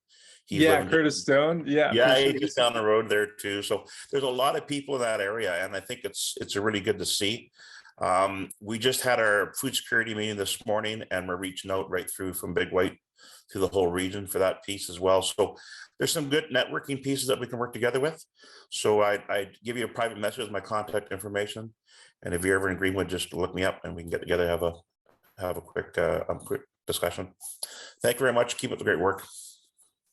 Curtis Stone. Yeah, he's just down the road there too. So there's a lot of people in that area, and I think it's really good to see. We just had our food security meeting this morning, and we're reaching out right through from Big White to the whole region for that piece as well. So there's some good networking pieces that we can work together with. So I give you a private message with my contact information, and if you're ever in Greenwood, just look me up and we can get together, have a have a quick discussion. Thank you very much. Keep up the great work.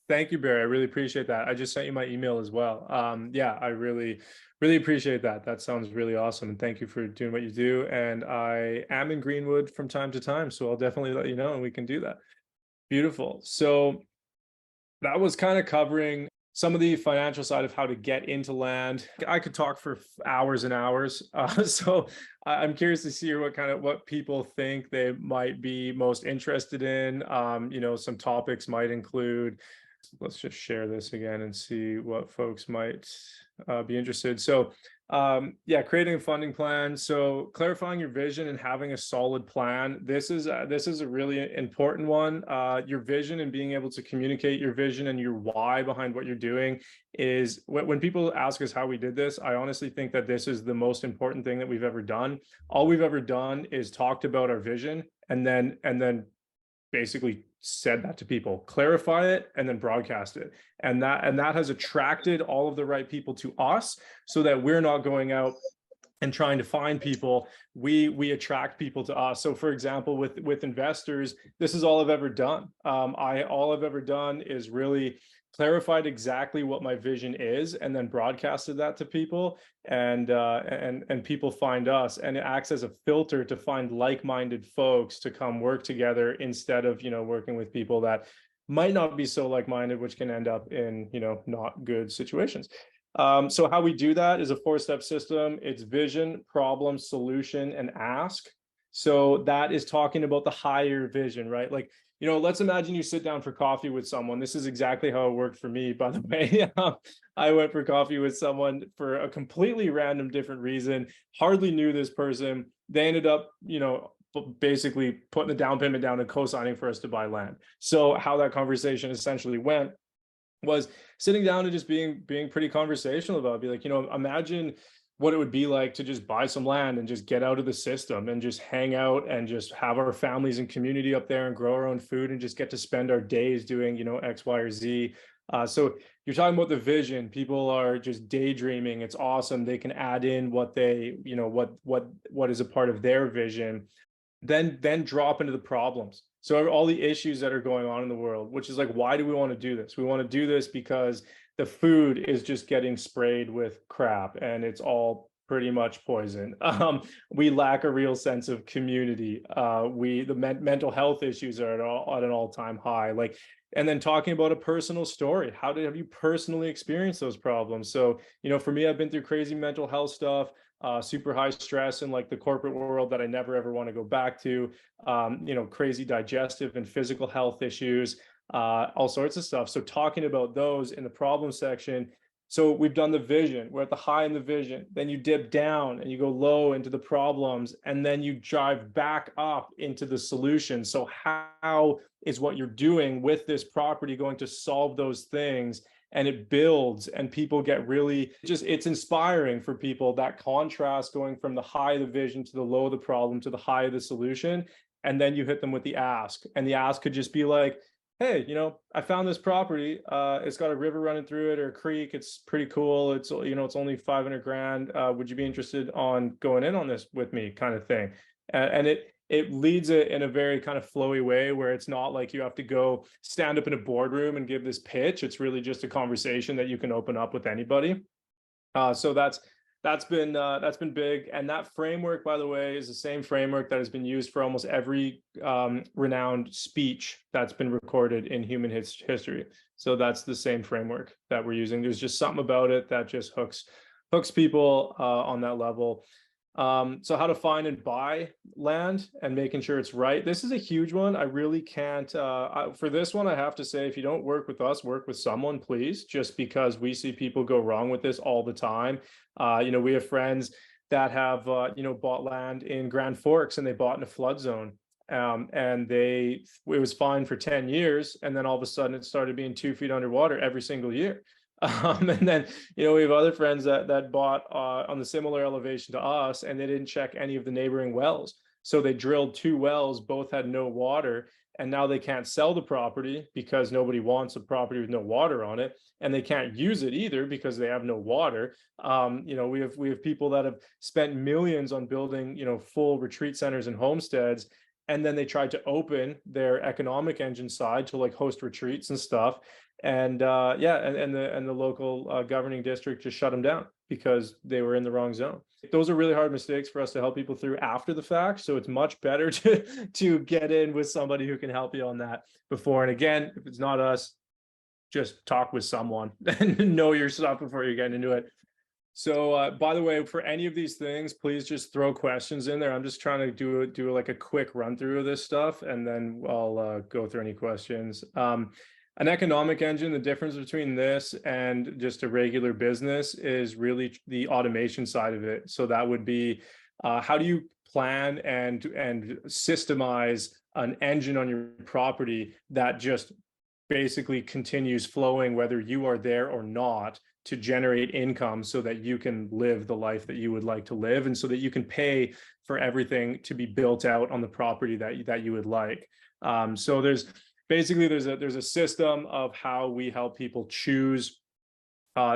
Thank you, Barry. I really appreciate that. I just sent you my email as well. Yeah, I really appreciate that. That sounds really awesome. And thank you for doing what you do. And I am in Greenwood from time to time, so I'll definitely let you know and we can do that. Beautiful. So that was kind of covering some of the financial side of how to get into land. I could talk for hours and hours. So I'm curious to see what people think they might be most interested in. Some topics might include, let's just share this again and see what folks might be interested. So creating a funding plan. So clarifying your vision and having a solid plan. This is a really important one. Your vision and being able to communicate your vision and your why behind what you're doing is when people ask us how we did this, I honestly think that this is the most important thing that we've ever done. All we've ever done is talked about our vision and then basically said that to people, clarify it, and then broadcast it. And that has attracted all of the right people to us so that we're not going out and trying to find people. We attract people to us. So for example, with investors, this is all I've ever done. All I've ever done is really clarified exactly what my vision is and then broadcasted that to people, and people find us, and it acts as a filter to find like-minded folks to come work together instead of working with people that might not be so like-minded, which can end up in not good situations. So how we do that is a 4-step system. It's vision, problem, solution, and ask. So that is talking about the higher vision, right? Like, let's imagine you sit down for coffee with someone. This is exactly how it worked for me, by the way. I went for coffee with someone for a completely random different reason, hardly knew this person. They ended up, basically putting the down payment down and co-signing for us to buy land. So how that conversation essentially went was sitting down and just being pretty conversational about it. Be like, imagine what it would be like to just buy some land and just get out of the system and just hang out and just have our families and community up there and grow our own food and just get to spend our days doing, X, Y, or Z. So you're talking about the vision. People are just daydreaming. It's awesome. They can add in what they, what is a part of their vision, then drop into the problems. So all the issues that are going on in the world, which is like, why do we want to do this? We want to do this because the food is just getting sprayed with crap and it's all pretty much poison. We lack a real sense of community. The mental health issues are at an all-time high. Like, and then talking about a personal story. Have you personally experienced those problems? So, for me, I've been through crazy mental health stuff, super high stress in like the corporate world that I never ever want to go back to, crazy digestive and physical health issues, all sorts of stuff. So talking about those in the problem section. So we've done the vision, we're at the high in the vision, then you dip down and you go low into the problems, and then you drive back up into the solution. So how is what you're doing with this property going to solve those things? And it builds, and people get really it's inspiring for people, that contrast going from the high of the vision to the low of the problem to the high of the solution. And then you hit them with the ask, and the ask could just be like, hey, I found this property. It's got a river running through it or a creek. It's pretty cool. It's, it's only 500 grand. Would you be interested on going in on this with me, kind of thing? And it leads it in a very kind of flowy way where it's not like you have to go stand up in a boardroom and give this pitch. It's really just a conversation that you can open up with anybody. So that's been big. And that framework, by the way, is the same framework that has been used for almost every renowned speech that's been recorded in human history. So that's the same framework that we're using. There's just something about it that just hooks people on that level. So how to find and buy land and making sure it's right. This is a huge one. I really can't, for this one, I have to say, if you don't work with us, work with someone, please, just because we see people go wrong with this all the time. We have friends that have, bought land in Grand Forks and they bought in a flood zone. And it was fine for 10 years. And then all of a sudden it started being 2 feet underwater every single year. And then, we have other friends that bought on the similar elevation to us, and they didn't check any of the neighboring wells. So they drilled 2 wells, both had no water, and now they can't sell the property because nobody wants a property with no water on it, and they can't use it either because they have no water. We have people that have spent millions on building, full retreat centers and homesteads, And then they tried to open their economic engine side to like host retreats and stuff. And the local governing district just shut them down because they were in the wrong zone. Those are really hard mistakes for us to help people through after the fact. So it's much better to get in with somebody who can help you on that before. And again, if it's not us, just talk with someone and know your stuff before you get into it. So by the way, for any of these things, please just throw questions in there. I'm just trying to do like a quick run through of this stuff, and then I'll go through any questions. An economic engine, the difference between this and just a regular business is really the automation side of it. So that would be how do you plan and systemize an engine on your property that just basically continues flowing whether you are there or not, to generate income so that you can live the life that you would like to live, and so that you can pay for everything to be built out on the property that you would like. So there's a system of how we help people choose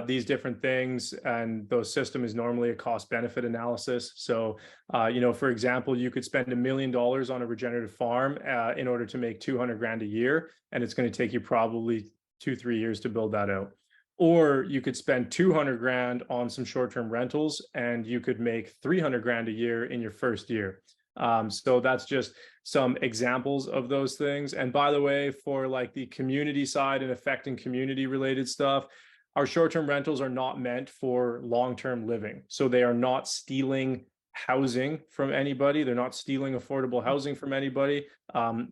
these different things, and those system is normally a cost benefit analysis. So for example, you could spend $1 million on a regenerative farm in order to make 200 grand a year, and it's going to take you probably 2-3 years to build that out. Or you could spend 200 grand on some short-term rentals, and you could make 300 grand a year in your first year. So that's just some examples of those things. And by the way, for like the community side and affecting community related stuff, our short-term rentals are not meant for long-term living. So they are not stealing housing from anybody. They're not stealing affordable housing from anybody.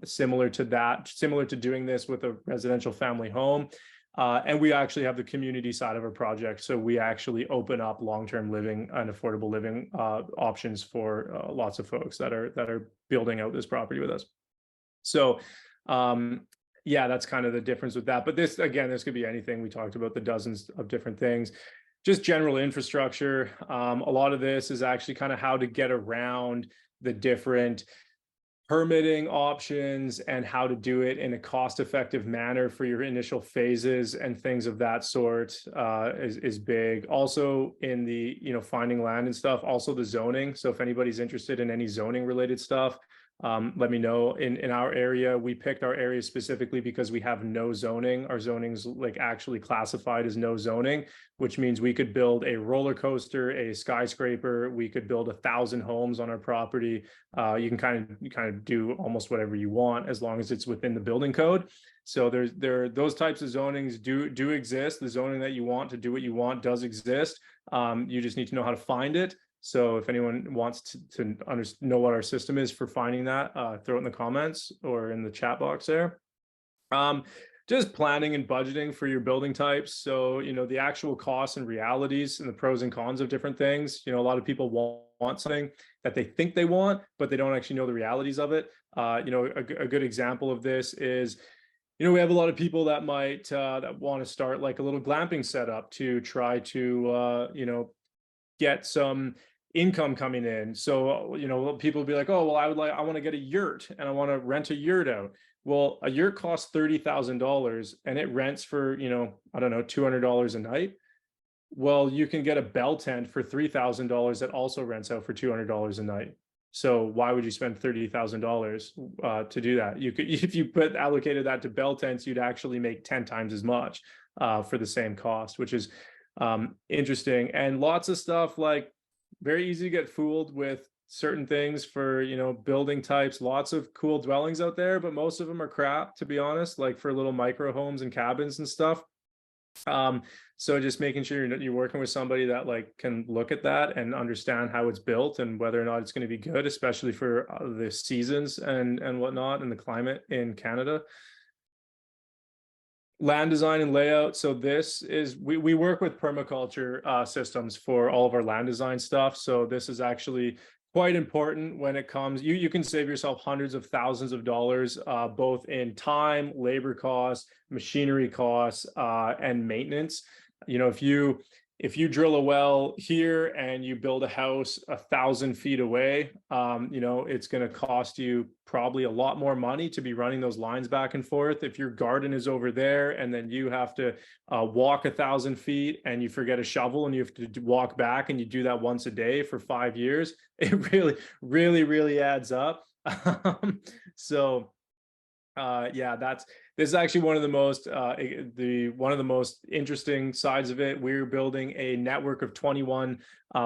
Similar to doing this with a residential family home. And we actually have the community side of our project. So we actually open up long-term living and affordable living options for lots of folks that are building out this property with us. So that's kind of the difference with that. But this could be anything. We talked about the dozens of different things. Just general infrastructure. A lot of this is actually kind of how to get around the different permitting options and how to do it in a cost-effective manner for your initial phases and things of that sort is big. Also in the, finding land and stuff, also the zoning. So if anybody's interested in any zoning related stuff, let me know. In our area, we picked our area specifically because we have no zoning. Our zoning's like actually classified as no zoning, which means we could build a roller coaster, a skyscraper. We could build 1,000 homes on our property. You can kind of do almost whatever you want as long as it's within the building code. So those types of zonings do exist. The zoning that you want to do what you want does exist. You just need to know how to find it. So if anyone wants to know what our system is for finding that, throw it in the comments or in the chat box there. Just planning and budgeting for your building types. So, the actual costs and realities and the pros and cons of different things. A lot of people want something that they think they want, but they don't actually know the realities of it. A good example of this is, we have a lot of people that might that want to start like a little glamping setup to try to, get some income coming in. So, people will be like, oh, well, I want to get a yurt and I want to rent a yurt out. Well, a yurt costs $30,000 and it rents for, $200 a night. Well, you can get a bell tent for $3,000 that also rents out for $200 a night. So why would you spend $30,000 to do that? You could, if you allocated that to bell tents, you'd actually make 10 times as much for the same cost, which is interesting. And lots of stuff, like very easy to get fooled with certain things for, building types. Lots of cool dwellings out there, but most of them are crap, to be honest, like for little micro homes and cabins and stuff. So just making sure you're working with somebody that like can look at that and understand how it's built and whether or not it's going to be good, especially for the seasons and whatnot and the climate in Canada. Land design and layout. So this is, we work with permaculture systems for all of our land design stuff. So this is actually quite important when it comes, you can save yourself hundreds of thousands of dollars, both in time, labor costs, machinery costs, and maintenance. If you drill a well here and you build a house 1,000 feet away, it's going to cost you probably a lot more money to be running those lines back and forth. If your garden is over there and then you have to walk 1,000 feet and you forget a shovel and you have to walk back and you do that once a day for 5 years, it really, really, really adds up. So yeah, this is actually one of the most one of the most interesting sides of it. We're building a network of 21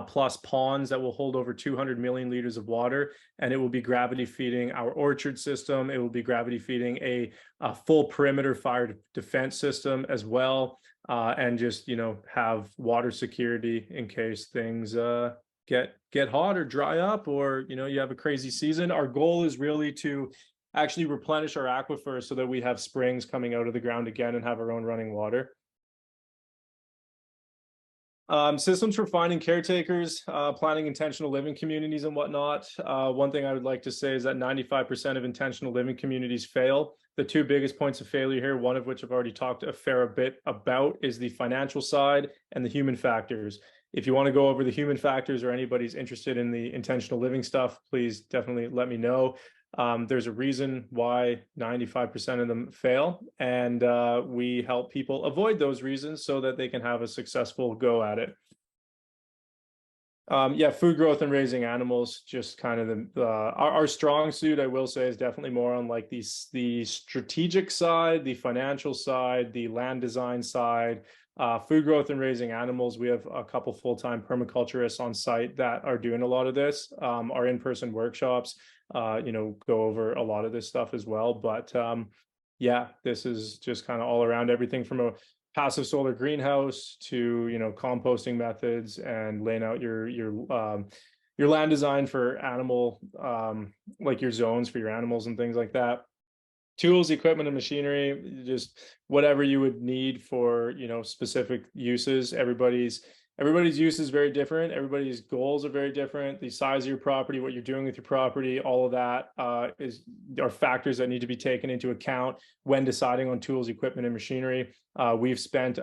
plus ponds that will hold over 200 million liters of water, and it will be gravity feeding our orchard system. It will be gravity feeding a full perimeter fire defense system as well, and just, you know, have water security in case things get hot or dry up, or, you know, you have a crazy season. Our goal is really to actually replenish our aquifers so that we have springs coming out of the ground again and have our own running water. Systems for finding caretakers, planning intentional living communities and whatnot. One thing I would like to say is that 95% of intentional living communities fail. The two biggest points of failure here, one of which I've already talked a fair bit about, is the financial side and the human factors. If you want to go over the human factors, or anybody's interested in the intentional living stuff, please definitely let me know. There's a reason why 95% of them fail, and we help people avoid those reasons so that they can have a successful go at it. Yeah, food growth and raising animals, just kind of our strong suit, I will say, is definitely more on like the strategic side, the financial side, the land design side. Food growth and raising animals, we have a couple full-time permaculturists on site that are doing a lot of this. Our in-person workshops, you know, go over a lot of this stuff as well. But yeah, this is just kind of all around, everything from a passive solar greenhouse to, you know, composting methods and laying out your land design for animal, like your zones for your animals and things like that. Tools, equipment, and machinery, just whatever you would need for, you know, specific uses. Everybody's use is very different. Everybody's goals are very different. The size of your property, what you're doing with your property, all of that are factors that need to be taken into account when deciding on tools, equipment, and machinery. We've spent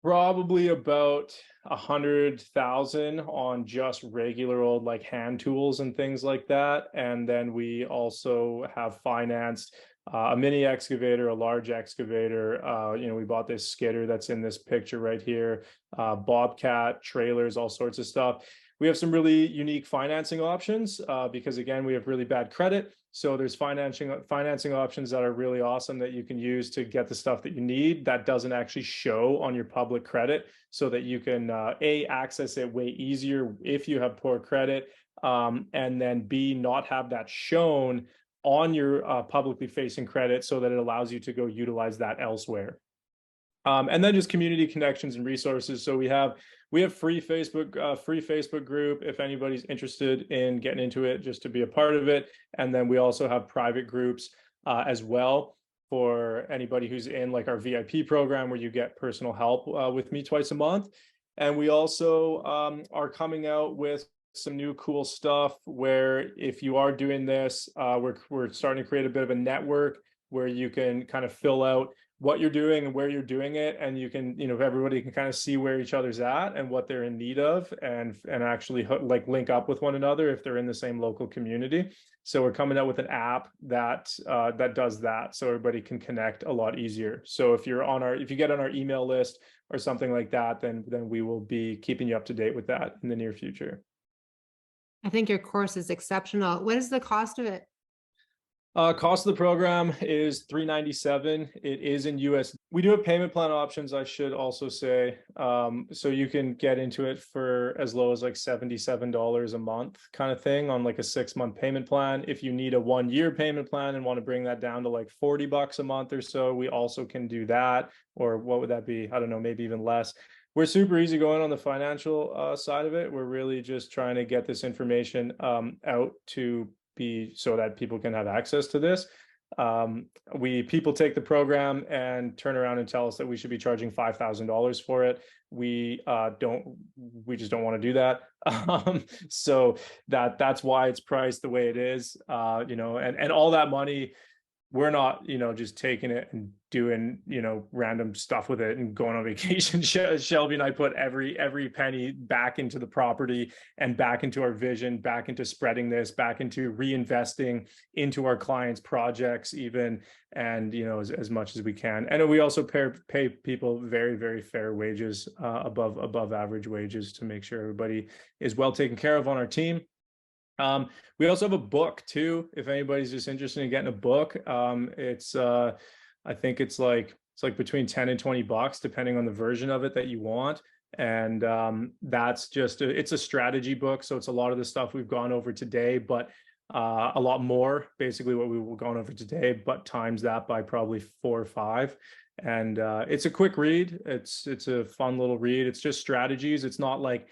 probably about 100,000 on just regular old like hand tools and things like that. And then we also have financed a mini excavator, a large excavator. You know, we bought this skidder that's in this picture right here, bobcat, trailers, all sorts of stuff. We have some really unique financing options because, again, we have really bad credit. So there's financing options that are really awesome that you can use to get the stuff that you need that doesn't actually show on your public credit, so that you can access it way easier if you have poor credit, and then B, not have that shown on your publicly facing credit, so that it allows you to go utilize that elsewhere. And then just community connections and resources. So we have free Facebook group if anybody's interested in getting into it, just to be a part of it. And then we also have private groups as well for anybody who's in like our VIP program, where you get personal help with me twice a month. And we also are coming out with some new cool stuff where, if you are doing this, we're starting to create a bit of a network where you can kind of fill out what you're doing and where you're doing it, and you can, you know, everybody can kind of see where each other's at and what they're in need of, and actually like link up with one another if they're in the same local community. So we're coming out with an app that does that, so everybody can connect a lot easier. So if you get on our email list or something like that, then we will be keeping you up to date with that in the near future. I think your course is exceptional. What is the cost of it? Cost of the program is $397. It is in US. We do have payment plan options, I should also say. So you can get into it for as low as like $77 a month kind of thing on like a 6-month payment plan. If you need a 1-year payment plan and want to bring that down to like $40 a month or so, we also can do that. Or what would that be? I don't know, maybe even less. We're super easy going on the financial side of it. We're really just trying to get this information out to be so that people can have access to this. People take the program and turn around and tell us that we should be charging $5,000 for it. We just don't want to do that. So that's why it's priced the way it is. You know, and all that money, we're not, you know, just taking it and doing, you know, random stuff with it and going on vacation. Shelby and I put every penny back into the property and back into our vision, back into spreading this, back into reinvesting into our clients' projects even, and, you know, as much as we can. And we also pay people very, very fair wages, above average wages, to make sure everybody is well taken care of on our team. We also have a book too, if anybody's just interested in getting a book. I think it's like between 10 and 20 bucks, depending on the version of it that you want. And that's just it's a strategy book. So it's a lot of the stuff we've gone over today, but a lot more, basically what we've gone over today, but times that by probably 4 or 5. And it's a quick read. It's a fun little read. It's just strategies. It's not like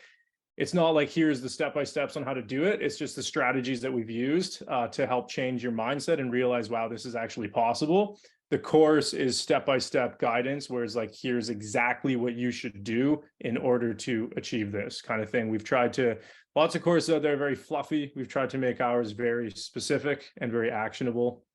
here's the step-by-steps on how to do it. It's just the strategies that we've used to help change your mindset and realize, wow, this is actually possible. The course is step-by-step guidance, whereas like, here's exactly what you should do in order to achieve this kind of thing. We've tried to, lots of courses out there are very fluffy. We've tried to make ours very specific and very actionable.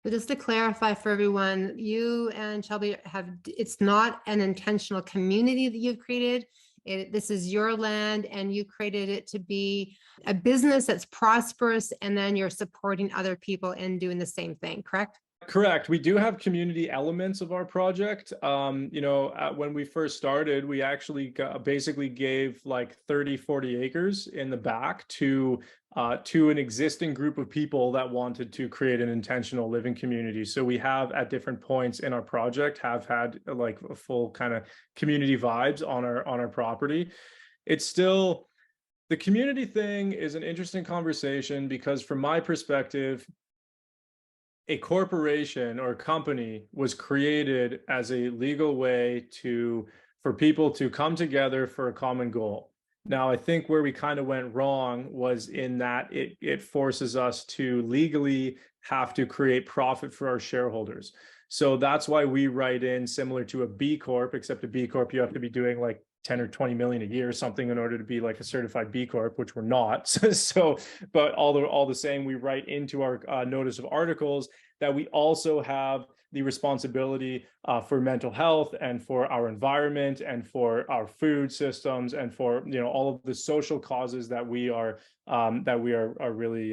So just to clarify for everyone, you and Shelby it's not an intentional community that you've created. This is your land and you created it to be a business that's prosperous, and then you're supporting other people in doing the same thing, correct? Correct. We do have community elements of our project. When we first started, we actually basically gave like 30, 40 acres in the back to an existing group of people that wanted to create an intentional living community. So we have at different points in our project have had like a full kind of community vibes on our property. It's still, the community thing is an interesting conversation because from my perspective, a corporation or company was created as a legal way for people to come together for a common goal. Now, I think where we kind of went wrong was in that it forces us to legally have to create profit for our shareholders. So that's why we write in similar to a B Corp, except a B Corp, you have to be doing like 10 or 20 million a year or something in order to be like a certified B Corp, which we're not. But all the same, we write into our notice of articles that we also have the responsibility for mental health and for our environment and for our food systems and for all of the social causes that we are really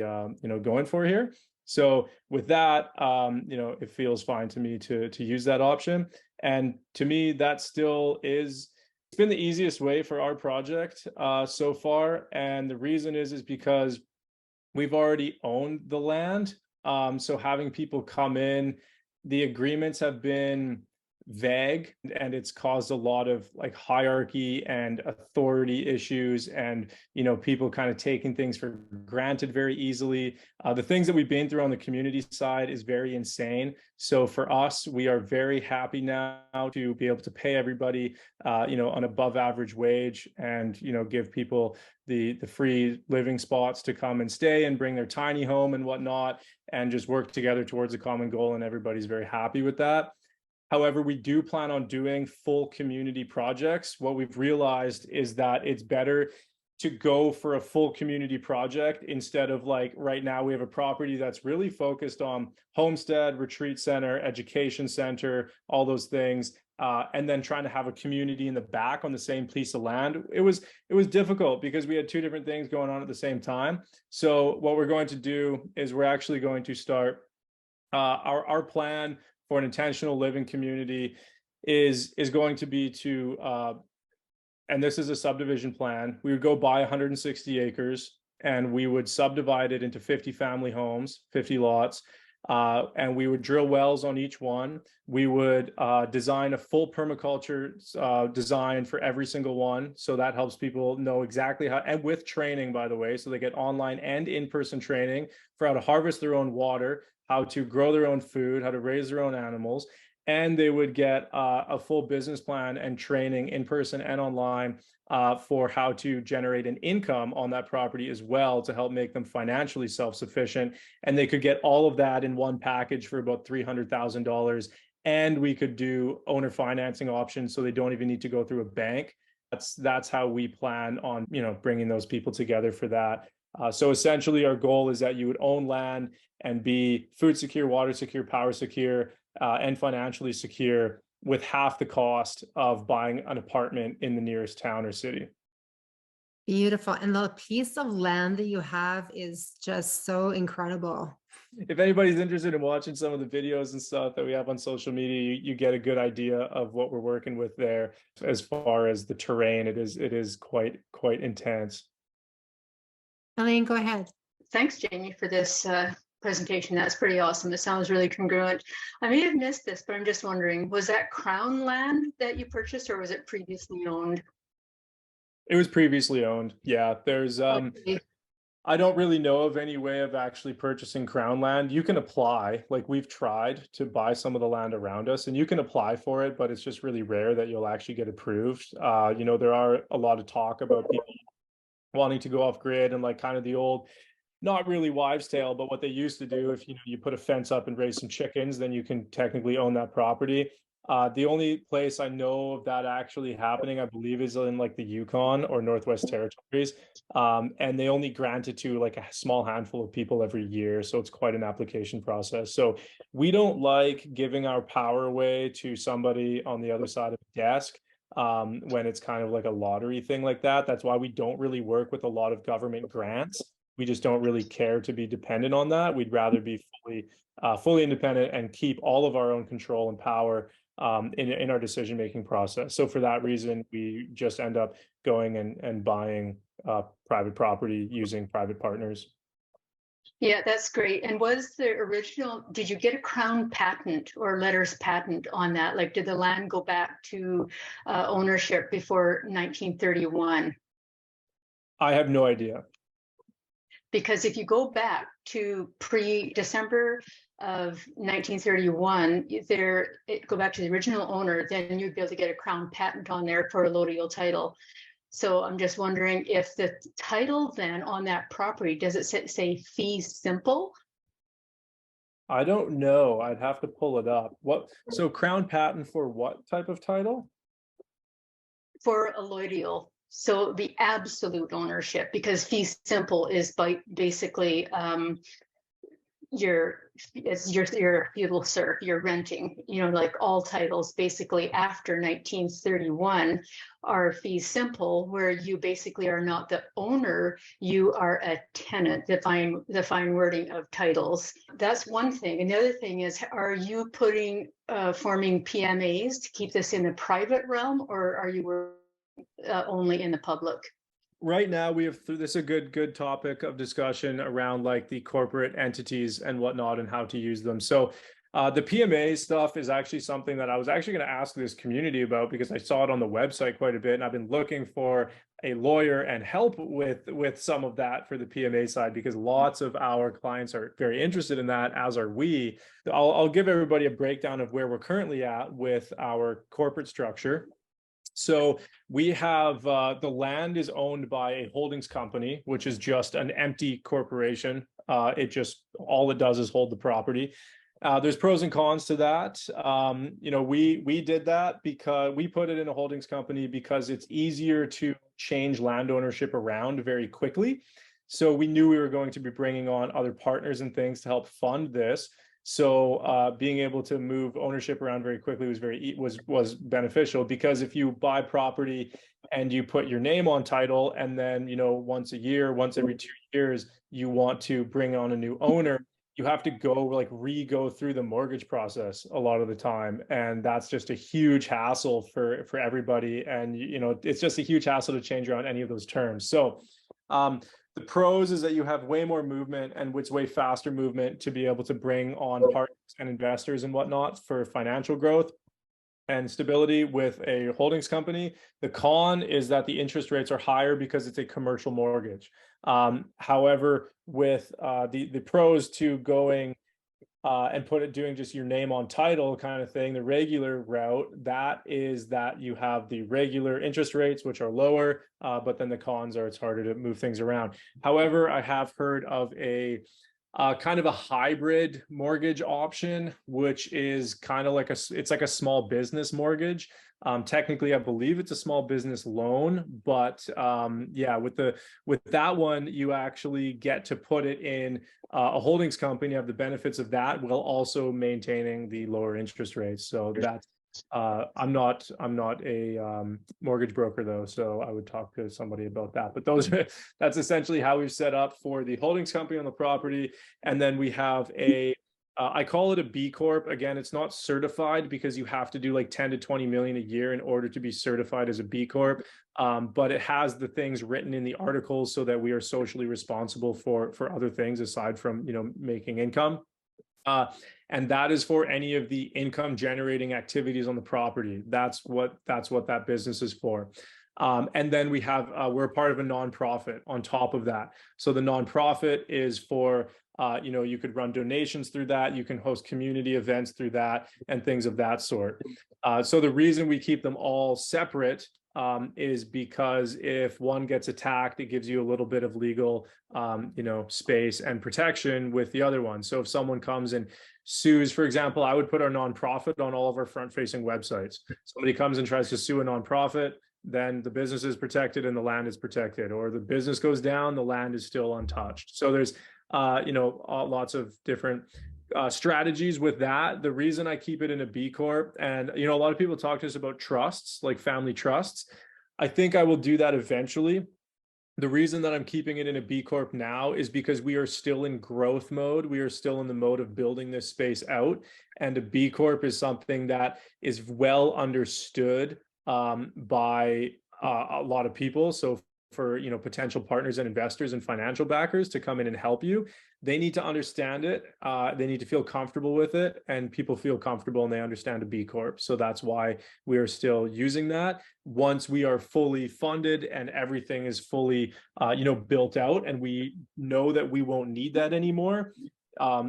going for here. So with that, it feels fine to me to use that option. And to me, that still is, it's been the easiest way for our project so far. And the reason is because we've already owned the land. So having people come in, the agreements have been vague and it's caused a lot of like hierarchy and authority issues and people kind of taking things for granted very easily. The things that we've been through on the community side is very insane. So for us, we are very happy now to be able to pay everybody an above average wage and give people the free living spots to come and stay and bring their tiny home and whatnot and just work together towards a common goal, and everybody's very happy with that. However, we do plan on doing full community projects. What we've realized is that it's better to go for a full community project instead of like right now we have a property that's really focused on homestead, retreat center, education center, all those things. And then trying to have a community in the back on the same piece of land. It was difficult because we had two different things going on at the same time. So what we're going to do is we're actually going to start our plan for an intentional living community is going to be to and this is a subdivision plan. We would go buy 160 acres and we would subdivide it into 50 family homes, 50 lots. And we would drill wells on each one. We would design a full permaculture design for every single one. So that helps people know exactly how, and with training, by the way, so they get online and in-person training for how to harvest their own water, how to grow their own food, how to raise their own animals. And they would get a full business plan and training in person and online for how to generate an income on that property as well to help make them financially self-sufficient. And they could get all of that in one package for about $300,000. And we could do owner financing options so they don't even need to go through a bank. That's how we plan on bringing those people together for that. So essentially our goal is that you would own land and be food secure, water secure, power secure, and financially secure with half the cost of buying an apartment in the nearest town or city. Beautiful. And the piece of land that you have is just so incredible. If anybody's interested in watching some of the videos and stuff that we have on social media, you get a good idea of what we're working with there. As far as the terrain, it is quite intense. Elaine, go ahead. thanks, Jaymie, for this presentation. That's pretty awesome. It sounds really congruent. I may have missed this, but I'm just wondering, was that Crown land that you purchased, or was it previously owned? It was previously owned. Yeah, there's Okay. I don't really know of any way of actually purchasing Crown land. You can apply, like we've tried to buy some of the land around us, and you can apply for it, but it's just really rare that you'll actually get approved. You know, there are a lot of talk about people wanting to go off grid and like kind of the old, not really wives' tale, but what they used to do, if you put a fence up and raise some chickens, then you can technically own that property. The only place I know of that actually happening, I believe, is in like the Yukon or Northwest Territories. And they only grant it to like a small handful of people every year. So it's quite an application process. So we don't like giving our power away to somebody on the other side of the desk when it's kind of like a lottery thing like that. That's why we don't really work with a lot of government grants. We just don't really care to be dependent on that. We'd rather be fully independent and keep all of our own control and power in our decision-making process. So for that reason, we just end up going and buying private property using private partners. Yeah, that's great. And was the original, did you get a Crown patent or letters patent on that? Like, did the land go back to ownership before 1931? I have no idea. Because if you go back to pre-December of 1931, go back to the original owner, then you'd be able to get a Crown patent on there for a allodial title. So I'm just wondering if the title then on that property, does it say fee simple? I don't know. I'd have to pull it up. So Crown patent for what type of title? For allodial. So the absolute ownership, because fee simple is basically your feudal serf, you're renting, like all titles basically after 1931 are fee simple, where you basically are not the owner, you are a tenant, the fine wording of titles. That's one thing. And the other thing is, are you forming PMAs to keep this in the private realm, or are you only in the public? Right now this is a good topic of discussion around like the corporate entities and whatnot and how to use them. So the PMA stuff is actually something that I was actually going to ask this community about, because I saw it on the website quite a bit, and I've been looking for a lawyer and help with some of that for the PMA side, because lots of our clients are very interested in that, as are we. I'll give everybody a breakdown of where we're currently at with our corporate structure. So we have the land is owned by a holdings company, which is just an empty corporation. All it does is hold the property. There's pros and cons to that. We did that because we put it in a holdings company because it's easier to change land ownership around very quickly. So we knew we were going to be bringing on other partners and things to help fund this. So being able to move ownership around very quickly was beneficial, because if you buy property and you put your name on title, and then once every 2 years you want to bring on a new owner, you have to go through the mortgage process a lot of the time, and that's just a huge hassle for everybody. And it's just a huge hassle to change around any of those terms. So the pros is that you have way more movement, and it's way faster movement to be able to bring on partners and investors and whatnot for financial growth and stability with a holdings company. The con is that the interest rates are higher because it's a commercial mortgage. However, with the pros to going and doing just your name on title kind of thing, the regular route, that is that you have the regular interest rates, which are lower, but then the cons are it's harder to move things around. However, I have heard of a kind of a hybrid mortgage option, which is kind of like it's like a small business mortgage. Technically, I believe it's a small business loan, but with that one, you actually get to put it in a holdings company. You have the benefits of that while also maintaining the lower interest rates. So that's I'm not a mortgage broker though, so I would talk to somebody about that. But that's essentially how we've set up for the holdings company on the property. And then we have a I call it a B Corp. Again, it's not certified because you have to do like 10 to 20 million a year in order to be certified as a B Corp. But it has the things written in the articles so that we are socially responsible for other things aside from, making income. And that is for any of the income generating activities on the property. That's what that business is for. And then we have, we're a part of a nonprofit on top of that. So the nonprofit is for, you could run donations through that. You can host community events through that and things of that sort. So the reason we keep them all separate is because if one gets attacked, it gives you a little bit of legal, space and protection with the other one. So if someone comes and sues, for example, I would put our nonprofit on all of our front-facing websites. Somebody comes and tries to sue a nonprofit, then the business is protected and the land is protected, or the business goes down, the land is still untouched. So there's, lots of different strategies with that. The reason I keep it in a B Corp, and, a lot of people talk to us about trusts, like family trusts. I think I will do that eventually. The reason that I'm keeping it in a B Corp now is because we are still in growth mode. We are still in the mode of building this space out. And a B Corp is something that is well understood by a lot of people. So for potential partners and investors and financial backers to come in and help you, they need to understand it. They need to feel comfortable with it, and people feel comfortable and they understand a B Corp. So that's why we are still using that. Once we are fully funded and everything is fully built out, and we know that we won't need that anymore,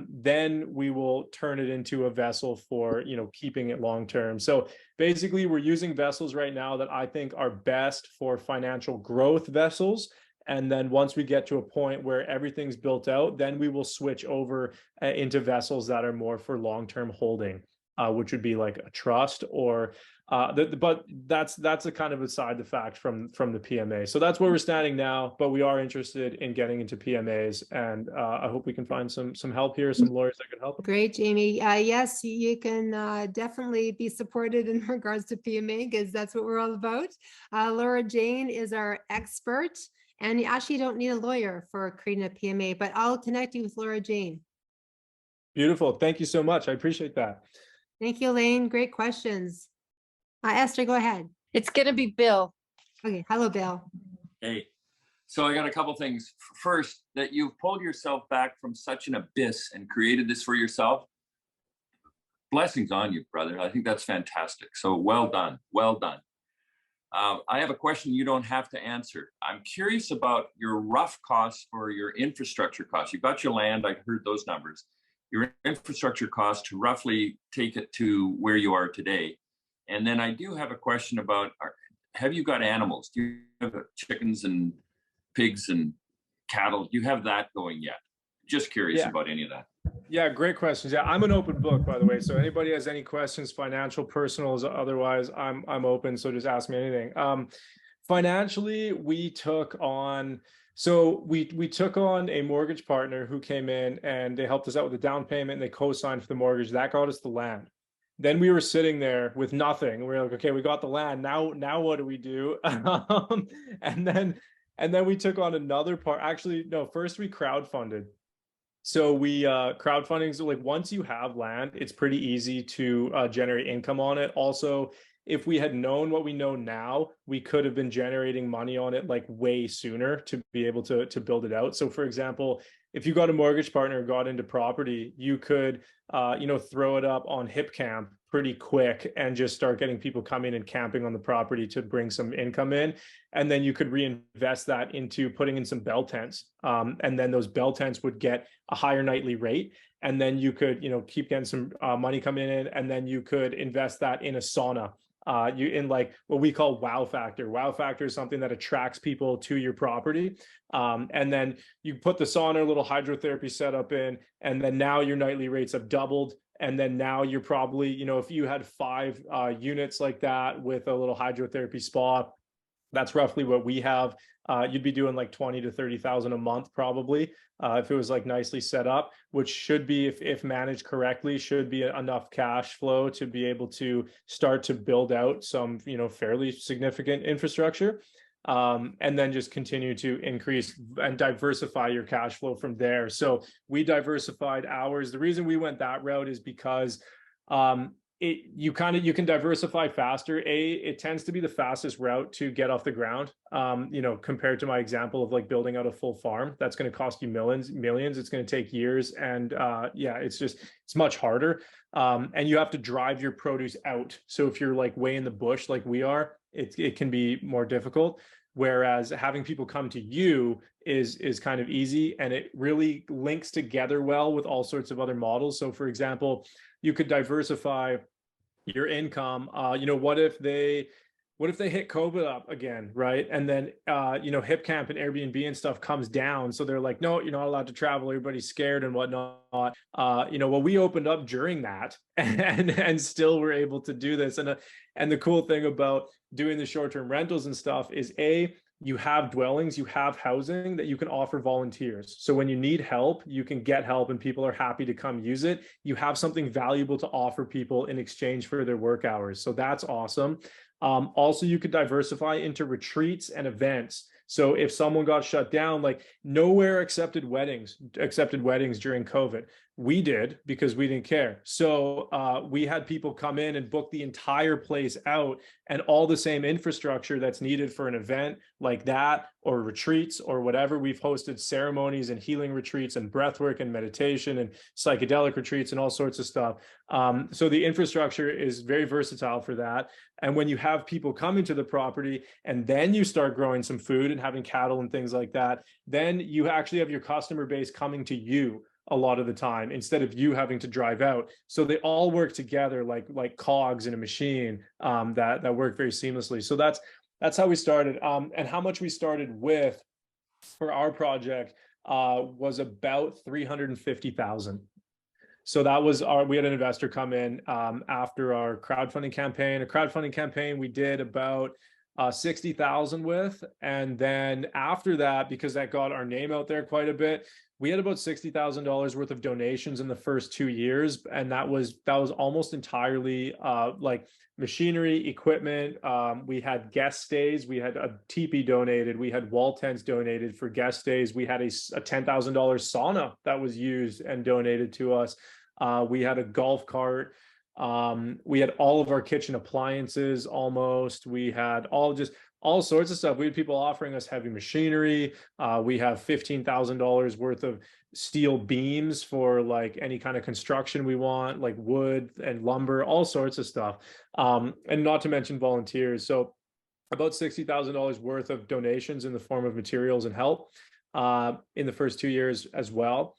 then we will turn it into a vessel for keeping it long term. So basically, we're using vessels right now that I think are best for financial growth vessels. And then once we get to a point where everything's built out, then we will switch over into vessels that are more for long-term holding, which would be like a trust or but that's a kind of aside the fact from the PMA. So that's where we're standing now, but we are interested in getting into PMAs, and I hope we can find some help here, some lawyers that can help. Great, Jaymie. Yes, you can definitely be supported in regards to PMA, because that's what we're all about. Laura Jane is our expert, and you actually don't need a lawyer for creating a PMA, but I'll connect you with Laura Jane. Beautiful. Thank you so much. I appreciate that. Thank you, Elaine. Great questions. Esther, go ahead. It's going to be Bill. Okay. Hello, Bill. Hey, so I got a couple things. First, that you've pulled yourself back from such an abyss and created this for yourself. Blessings on you, brother. I think that's fantastic. So well done. Well done. I have a question you don't have to answer. I'm curious about your rough costs for your infrastructure costs. You got your land. I heard those numbers. Your infrastructure cost to roughly take it to where you are today. And then I do have a question about, have you got animals? Do you have chickens and pigs and cattle? Do you have that going yet? Just curious about any of that. Yeah, great questions. Yeah, I'm an open book, by the way. So anybody has any questions, financial, personals, otherwise, I'm open. So just ask me anything. Financially, we took on a mortgage partner who came in and they helped us out with the down payment and they co-signed for the mortgage. That got us the land. Then we were sitting there with nothing. We were like, okay, we got the land. Now what do we do? And then we took on another part. Actually, no, first we crowdfunded. So we crowdfunding is like, once you have land, it's pretty easy to generate income on it. Also, if we had known what we know now, we could have been generating money on it like way sooner to be able to build it out. So for example, if you got a mortgage partner, got into property, you could, throw it up on HipCamp pretty quick and just start getting people coming and camping on the property to bring some income in. And then you could reinvest that into putting in some bell tents. And then those bell tents would get a higher nightly rate. And then you could, keep getting some money coming in, and then you could invest that in a sauna. In like what we call wow factor. Wow factor is something that attracts people to your property. And then you put the sauna, a little hydrotherapy setup in, and then now your nightly rates have doubled. And then now you're probably, if you had 5 units like that with a little hydrotherapy spa, that's roughly what we have. You'd be doing like 20 to 30,000 a month, probably, if it was like nicely set up, which should be, if managed correctly, should be enough cash flow to be able to start to build out some, fairly significant infrastructure. and then just continue to increase and diversify your cash flow from there. So we diversified ours. The reason we went that route is because you can diversify faster. It tends to be the fastest route to get off the ground. Compared to my example of like building out a full farm, that's going to cost you millions. It's going to take years, and it's much harder. And you have to drive your produce out. So if you're like way in the bush, like we are, it can be more difficult. Whereas having people come to you is kind of easy, and it really links together well with all sorts of other models. So for example, you could diversify your income. What if they hit COVID up again, right? And then HipCamp and Airbnb and stuff comes down, so they're like, no, you're not allowed to travel. Everybody's scared and whatnot. We opened up during that, and still were able to do this. And the cool thing about doing the short-term rentals and stuff is you have dwellings, you have housing that you can offer volunteers. So when you need help, you can get help, and people are happy to come use it. You have something valuable to offer people in exchange for their work hours. So that's awesome. Also, you could diversify into retreats and events. So if someone got shut down, like nowhere accepted weddings during COVID. We did, because we didn't care. So we had people come in and book the entire place out, and all the same infrastructure that's needed for an event like that, or retreats or whatever. We've hosted ceremonies and healing retreats and breathwork and meditation and psychedelic retreats and all sorts of stuff. So the infrastructure is very versatile for that. And when you have people coming to the property, and then you start growing some food and having cattle and things like that, then you actually have your customer base coming to you a lot of the time, instead of you having to drive out. So they all work together like cogs in a machine, that work very seamlessly. So that's how we started. And how much we started with for our project was about 350,000. So that was we had an investor come in after our crowdfunding campaign. A crowdfunding campaign we did about 60,000 with. And then after that, because that got our name out there quite a bit, we had about $60,000 worth of donations in the first 2 years. And that was almost entirely like machinery, equipment. We had guest stays. We had a teepee donated. We had wall tents donated for guest stays. We had a $10,000 sauna that was used and donated to us. We had a golf cart. We had all of our kitchen appliances almost. We had all sorts of stuff. We had people offering us heavy machinery. We have $15,000 worth of steel beams for like any kind of construction we want, like wood and lumber, all sorts of stuff. And not to mention volunteers. So about $60,000 worth of donations in the form of materials and help in the first 2 years as well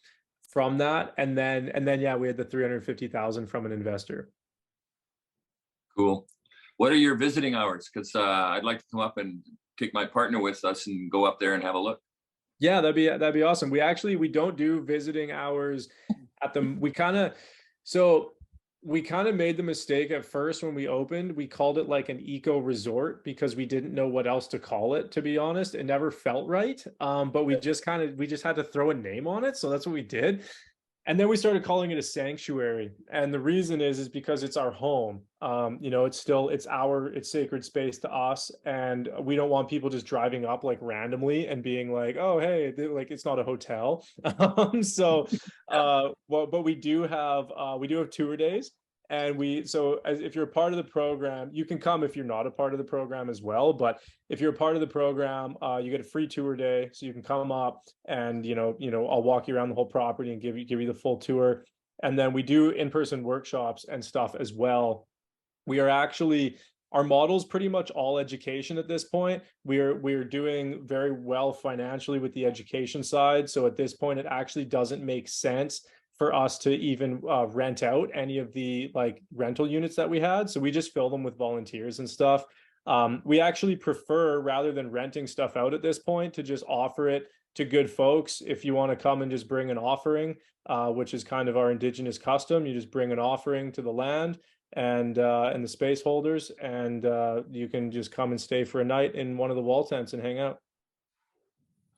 from that. And then yeah, we had the 350,000 from an investor. Cool. What are your visiting hours? Because I'd like to come up and take my partner with us and go up there and have a look. Yeah, that'd be awesome. We don't do visiting hours at the. We kind of made the mistake at first when we opened. We called it like an eco resort because we didn't know what else to call it. To be honest, it never felt right. But we just had to throw a name on it, so that's what we did. And then we started calling it a sanctuary. And the reason is because it's our home. It's sacred space to us. And we don't want people just driving up like randomly and being like, oh, hey, like it's not a hotel. But we do have tour days. And if you're a part of the program, you can come if you're not a part of the program as well. But if you're a part of the program, you get a free tour day. So you can come up and, I'll walk you around the whole property and give you the full tour. And then we do in-person workshops and stuff as well. Our model's pretty much all education at this point. We're doing very well financially with the education side. So at this point, it actually doesn't make sense for us to even rent out any of the like rental units that we had. So we just fill them with volunteers and stuff. We actually prefer, rather than renting stuff out at this point, to just offer it to good folks. If you want to come and just bring an offering, which is kind of our indigenous custom, you just bring an offering to the land and the space holders, and you can just come and stay for a night in one of the wall tents and hang out.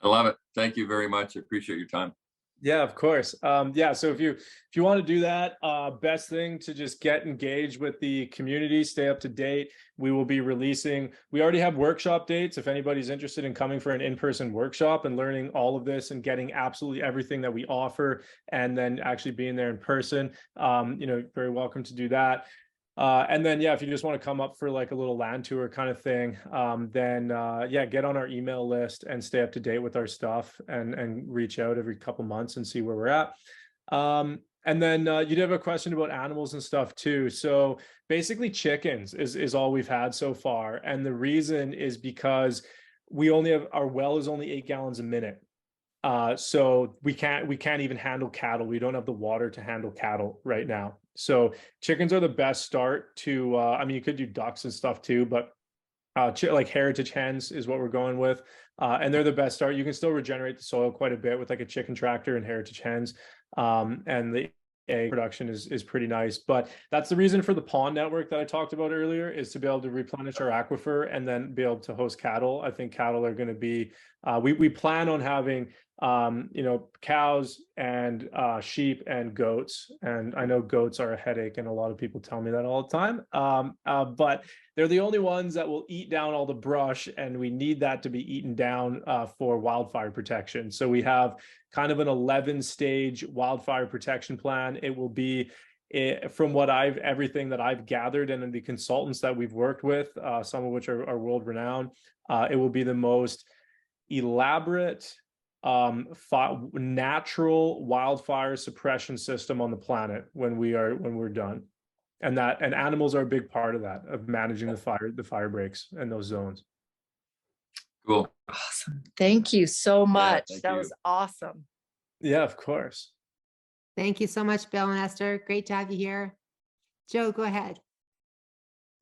I love it. Thank you very much. I appreciate your time. Yeah, of course. Yeah, so if you want to do that, best thing to just get engaged with the community, stay up to date. We will be releasing, we already have workshop dates. If anybody's interested in coming for an in-person workshop and learning all of this and getting absolutely everything that we offer, and then actually being there in person, very welcome to do that. And then, yeah, if you just want to come up for like a little land tour kind of thing, then yeah, get on our email list and stay up to date with our stuff, and reach out every couple months and see where we're at. And then you did have a question about animals and stuff too. So basically chickens is all we've had so far. And the reason is because we only have, our well is only 8 gallons a minute. So we can't even handle cattle. We don't have the water to handle cattle right now. So chickens are the best start to, I mean, you could do ducks and stuff too, but like heritage hens is what we're going with. And they're the best start. You can still regenerate the soil quite a bit with like a chicken tractor and heritage hens. And the egg production is pretty nice, but that's the reason for the pond network that I talked about earlier, is to be able to replenish our aquifer and then be able to host cattle. I think cattle are going to be, we plan on having cows and sheep and goats. And I know goats are a headache, and a lot of people tell me that all the time. But they're the only ones that will eat down all the brush, and we need that to be eaten down for wildfire protection. So we have kind of an 11-stage wildfire protection plan. It will be, from what everything that I've gathered and the consultants that we've worked with, some of which are world renowned, it will be the most elaborate natural wildfire suppression system on the planet when we're done. And animals are a big part of that, of managing the fire breaks in those zones. Cool. Awesome. Thank you so much. thank That you. was awesome. Yeah, of course. Thank you so much, Bill and Esther. Great to have you here. Joe, go ahead.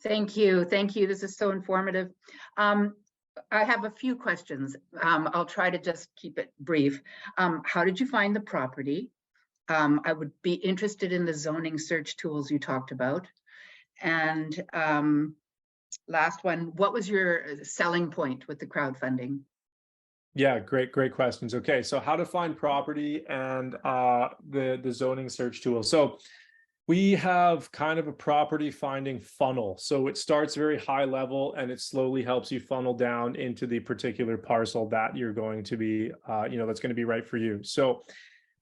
Thank you. Thank you. This is so informative. I have a few questions. I'll try to just keep it brief. How did you find the property? I would be interested in the zoning search tools you talked about. And last one, what was your selling point with the crowdfunding? Yeah, great questions. Okay, so how to find property and the zoning search tool. So we have kind of a property finding funnel. So it starts very high level and it slowly helps you funnel down into the particular parcel that you're going to be, that's going to be right for you. So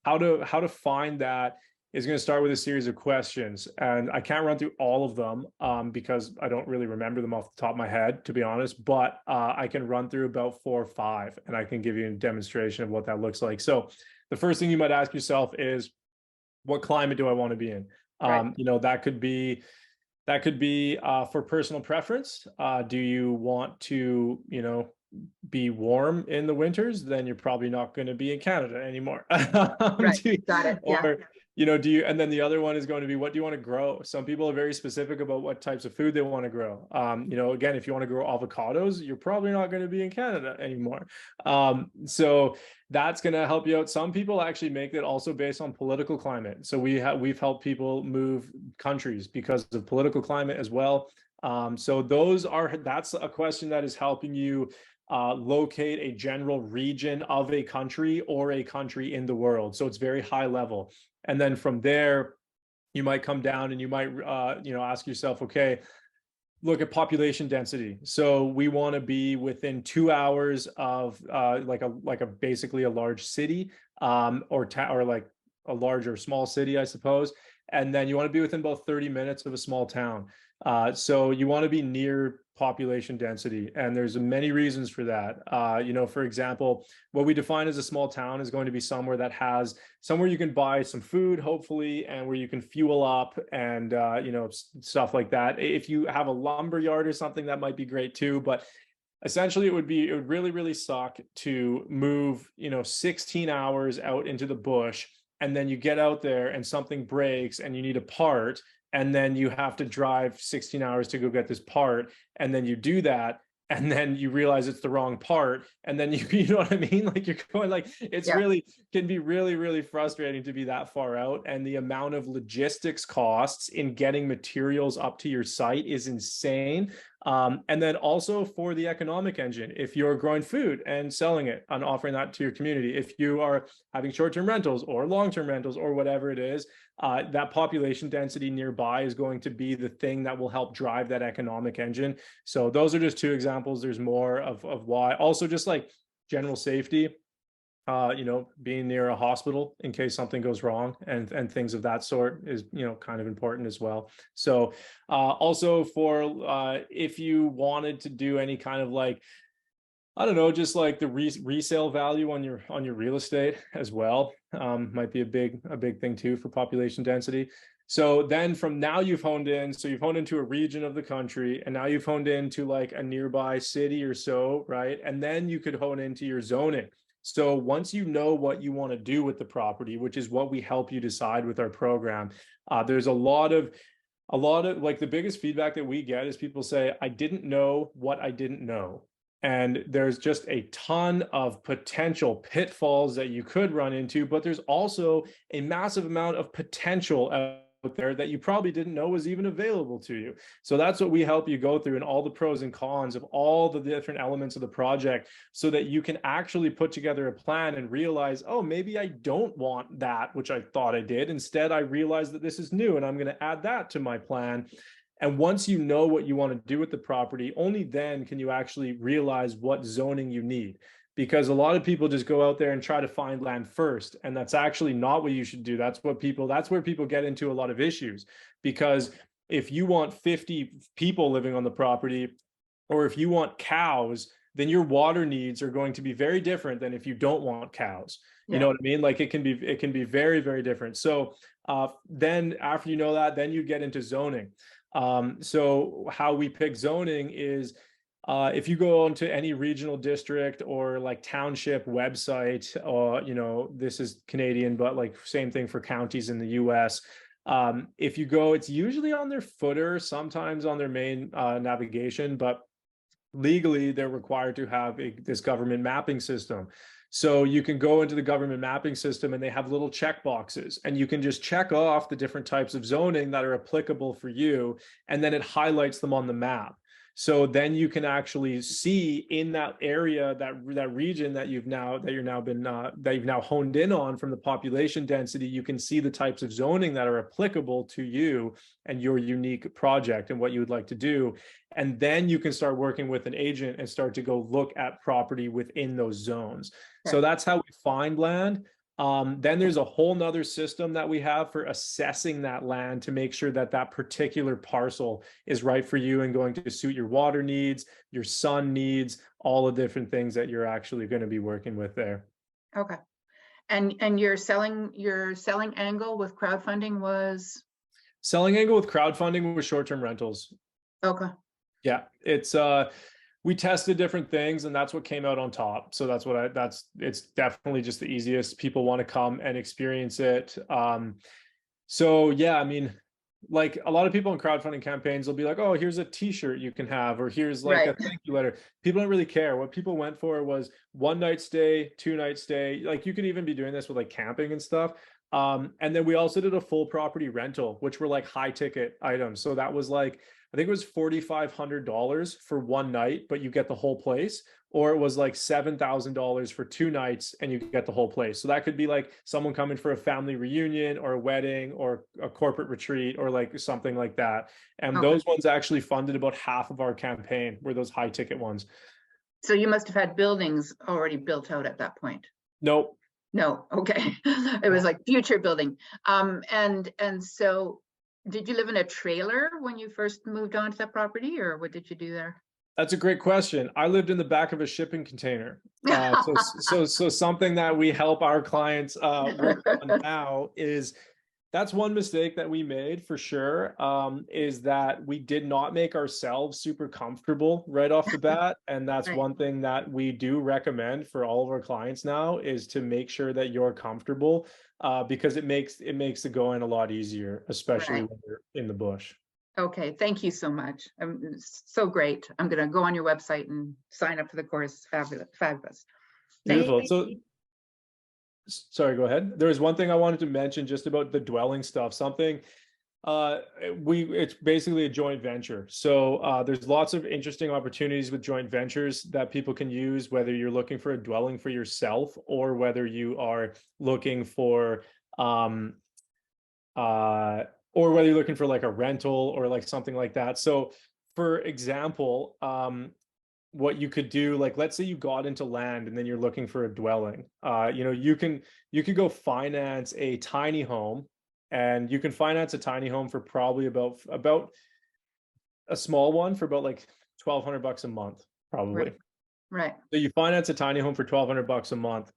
how to find that is going to start with a series of questions. And I can't run through all of them because I don't really remember them off the top of my head, to be honest, but I can run through about 4 or 5 and I can give you a demonstration of what that looks like. So the first thing you might ask yourself is, what climate do I want to be in? Right. That could be for personal preference. Do you want to, be warm in the winters? Then you're probably not going to be in Canada anymore. Right. Got it. Yeah. Or, and then the other one is going to be, what do you want to grow? Some people are very specific about what types of food they want to grow. Again, if you want to grow avocados, you're probably not going to be in Canada anymore. So that's going to help you out. Some people actually make it also based on political climate. So we've helped people move countries because of political climate as well. So that's a question that is helping you locate a general region of a country or a country in the world. So it's very high level. And then from there, you might come down and you might, ask yourself, okay, look at population density. So we want to be within 2 hours of basically a large city, or like a large or small city, I suppose. And then you want to be within about 30 minutes of a small town. So you want to be near population density, and there's many reasons for that. For example, what we define as a small town is going to be somewhere you can buy some food, hopefully, and where you can fuel up and stuff like that. If you have a lumber yard or something, that might be great too, but essentially it would really, really suck to move 16 hours out into the bush, and then you get out there and something breaks and you need a part, and then you have to drive 16 hours to go get this part, and then you do that, and then you realize it's the wrong part, and then you know what I mean? Like, you're going, like, it's really can be really, really frustrating to be that far out, and the amount of logistics costs in getting materials up to your site is insane. And then also for the economic engine, if you're growing food and selling it and offering that to your community, if you are having short-term rentals or long-term rentals or whatever it is, that population density nearby is going to be the thing that will help drive that economic engine. So those are just two examples. There's more of why. Also, just like general safety, you know, being near a hospital in case something goes wrong and things of that sort is, you know, kind of important as well. So also for if you wanted to do any kind of like, I don't know, just like the resale value on your real estate as well, might be a big thing too for population density. So then from now you've honed in, so you've honed into a region of the country, and now you've honed into like a nearby city or so, right? And then you could hone into your zoning. So once you know what you want to do with the property, which is what we help you decide with our program, there's a lot of like the biggest feedback that we get is people say, I didn't know what I didn't know. And there's just a ton of potential pitfalls that you could run into, but there's also a massive amount of potential out there that you probably didn't know was even available to you. So that's what we help you go through, and all the pros and cons of all the different elements of the project, so that you can actually put together a plan and realize, oh, maybe I don't want that, which I thought I did. Instead, I realized that this is new and I'm going to add that to my plan. And once you know what you want to do with the property, only then can you actually realize what zoning you need. Because a lot of people just go out there and try to find land first. And that's actually not what you should do. That's where people get into a lot of issues. Because if you want 50 people living on the property, or if you want cows, then your water needs are going to be very different than if you don't want cows. You know what I mean? Like it can be very, very different. So then after you know that, then you get into zoning. So how we pick zoning is, if you go onto any regional district or like township website, or, you know, this is Canadian, but like same thing for counties in the US. If you go, it's usually on their footer, sometimes on their main navigation, but legally they're required to have this government mapping system. So you can go into the government mapping system and they have little check boxes, and you can just check off the different types of zoning that are applicable for you. And then it highlights them on the map. So then you can actually see in that area, that region that you've now honed in on from the population density, you can see the types of zoning that are applicable to you and your unique project and what you would like to do. And then you can start working with an agent and start to go look at property within those zones. Right. So that's how we find land. Then there's a whole nother system that we have for assessing that land to make sure that that particular parcel is right for you and going to suit your water needs, your sun needs, all the different things that you're actually going to be working with there. Okay. And your selling angle with crowdfunding was? Selling angle with crowdfunding was short-term rentals. Okay. Yeah, it's we tested different things and that's what came out on top. So it's definitely just the easiest. People want to come and experience it. So yeah, I mean, like a lot of people in crowdfunding campaigns will be like, oh, here's a t-shirt you can have, or here's like a thank you letter. People don't really care. What people went for was 1 night stay, 2 night stay. Like you could even be doing this with like camping and stuff. And then we also did a full property rental, which were like high ticket items. So that was like, I think it was $4,500 for 1 night, but you get the whole place. Or it was like $7,000 for 2 nights and you get the whole place. So that could be like someone coming for a family reunion or a wedding or a corporate retreat or like something like that. And those ones actually funded about half of our campaign, were those high ticket ones. So you must have had buildings already built out at that point. Nope. No. Okay. It was like future building. And so did you live in a trailer when you first moved onto that property, or what did you do there? That's a great question. I lived in the back of a shipping container. So something that we help our clients work on now is, that's one mistake that we made for sure, is that we did not make ourselves super comfortable right off the bat. And that's one thing that we do recommend for all of our clients now, is to make sure that you're comfortable, because it makes the going a lot easier, especially when you're in the bush. Okay, thank you so much. So great. I'm going to go on your website and sign up for the course. Fabulous. Beautiful. So, sorry, go ahead. There was one thing I wanted to mention just about the dwelling stuff. Something It's basically a joint venture. So there's lots of interesting opportunities with joint ventures that people can use, whether you're looking for a dwelling for yourself or whether you are looking for or whether you're looking for like a rental or like something like that. So for example, what you could do, like let's say you got into land and then you're looking for a dwelling. You could go finance a tiny home, and you can finance a tiny home for probably about a small one for about like $1,200 a month, probably. Right. So you finance a tiny home for $1,200 a month.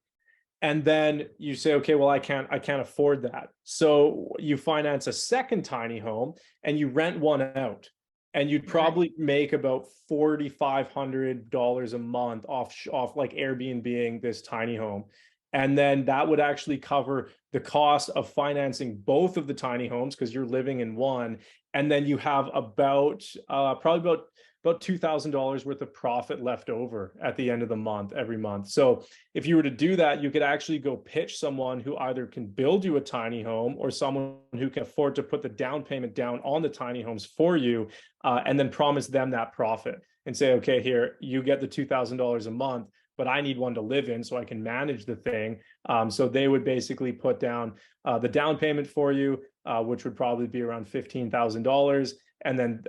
And then you say, okay, well, I can't afford that. So you finance a second tiny home and you rent one out. And you'd probably make about $4,500 a month off like Airbnb-ing this tiny home. And then that would actually cover the cost of financing both of the tiny homes because you're living in one. And then you have about probably about $2,000 worth of profit left over at the end of the month, every month. So if you were to do that, you could actually go pitch someone who either can build you a tiny home or someone who can afford to put the down payment down on the tiny homes for you, and then promise them that profit and say, okay, here, you get the $2,000 a month, but I need one to live in so I can manage the thing. So they would basically put down the down payment for you, which would probably be around $15,000. And then,